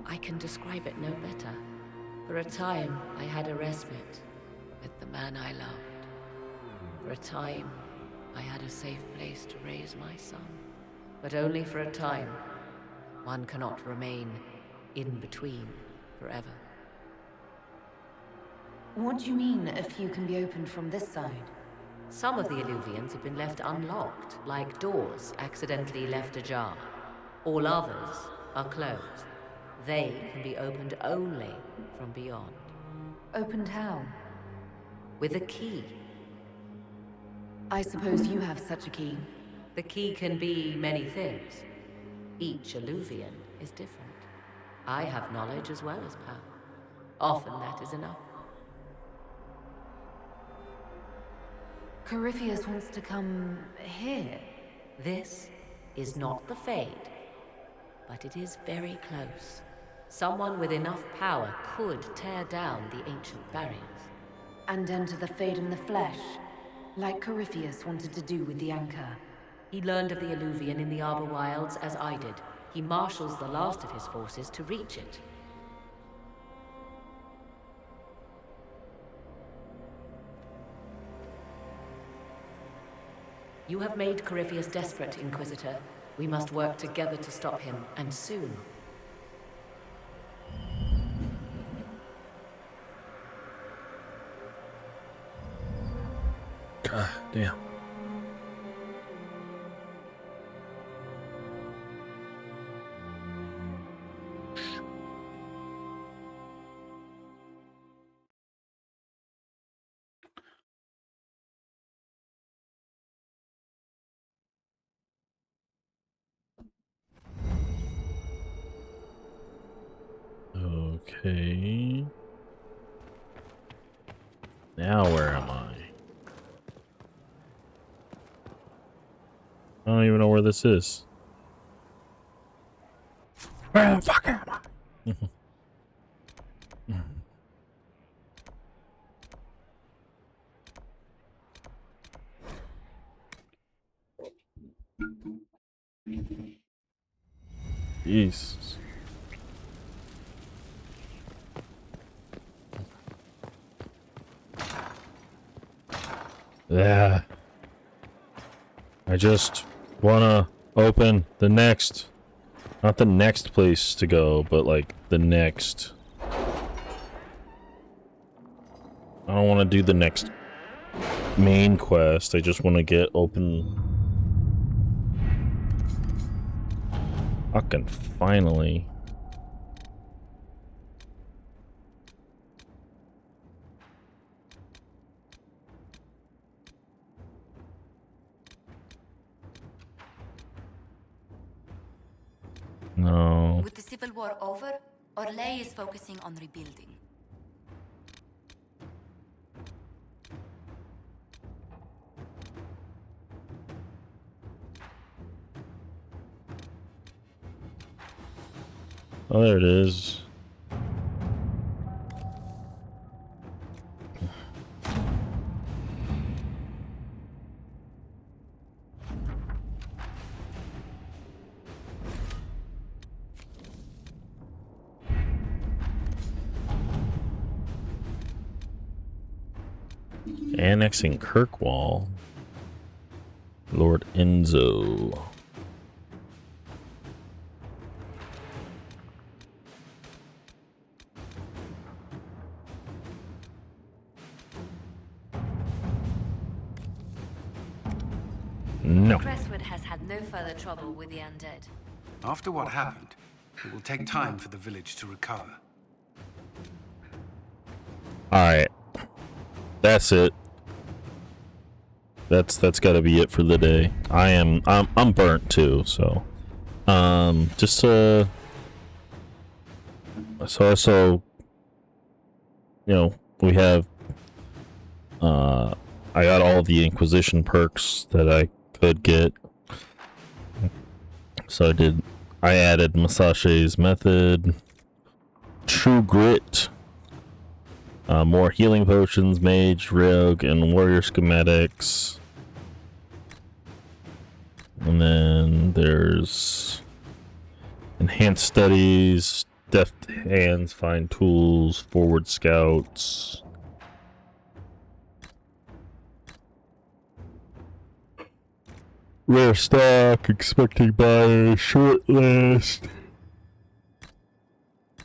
I can describe it no better. For a time, I had a respite with the man I loved. For a time, I had a safe place to raise my son. But only for a time. One cannot remain in between forever. What do you mean, a few can be opened from this side? Some of the Illuvians have been left unlocked, like doors accidentally left ajar. All others are closed. They can be opened only from beyond. Opened how? With a key. I suppose you have such a key. The key can be many things. Each Illuvian is different. I have knowledge as well as power. Often that is enough. Corypheus wants to come here. This is not the Fade, but it is very close. Someone with enough power could tear down the ancient barriers. And enter the Fade in the flesh, like Corypheus wanted to do with the Anchor. He learned of the Illuvian in the Arbor Wilds as I did. He marshals the last of his forces to reach it. You have made Corypheus desperate, Inquisitor. We must work together to stop him, and soon. God damn. Okay. Now where am I? I don't even know where this is. Where the fuck am I? Jesus. Yeah. I just wanna open the next, not the next place to go, but like the next. I don't want to do the next main quest. I just want to get open. Fucking finally. No. With the Civil War over, Orlais is focusing on rebuilding. Oh, there it is. Annexing Kirkwall. Lord Enzo. No. Crestwood has had no further trouble with the undead. After what happened, it will take time for the village to recover. Alright. That's it. That's gotta be it for the day. I'm burnt too, so just so you know, we have I got all the Inquisition perks that I could get. So I added Masashi's method, True Grit, more healing potions, mage, rogue, and warrior schematics. And then there's enhanced studies, deft hands, fine tools, forward scouts. Rare stock, expecting buyer, short list.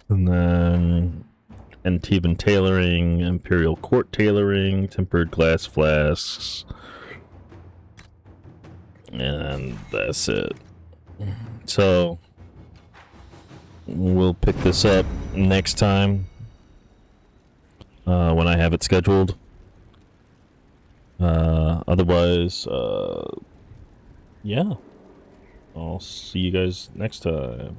And then Antivan tailoring, Imperial Court tailoring, tempered glass flasks. And that's it. So we'll pick this up next time when I have it scheduled. Otherwise, yeah. I'll see you guys next time.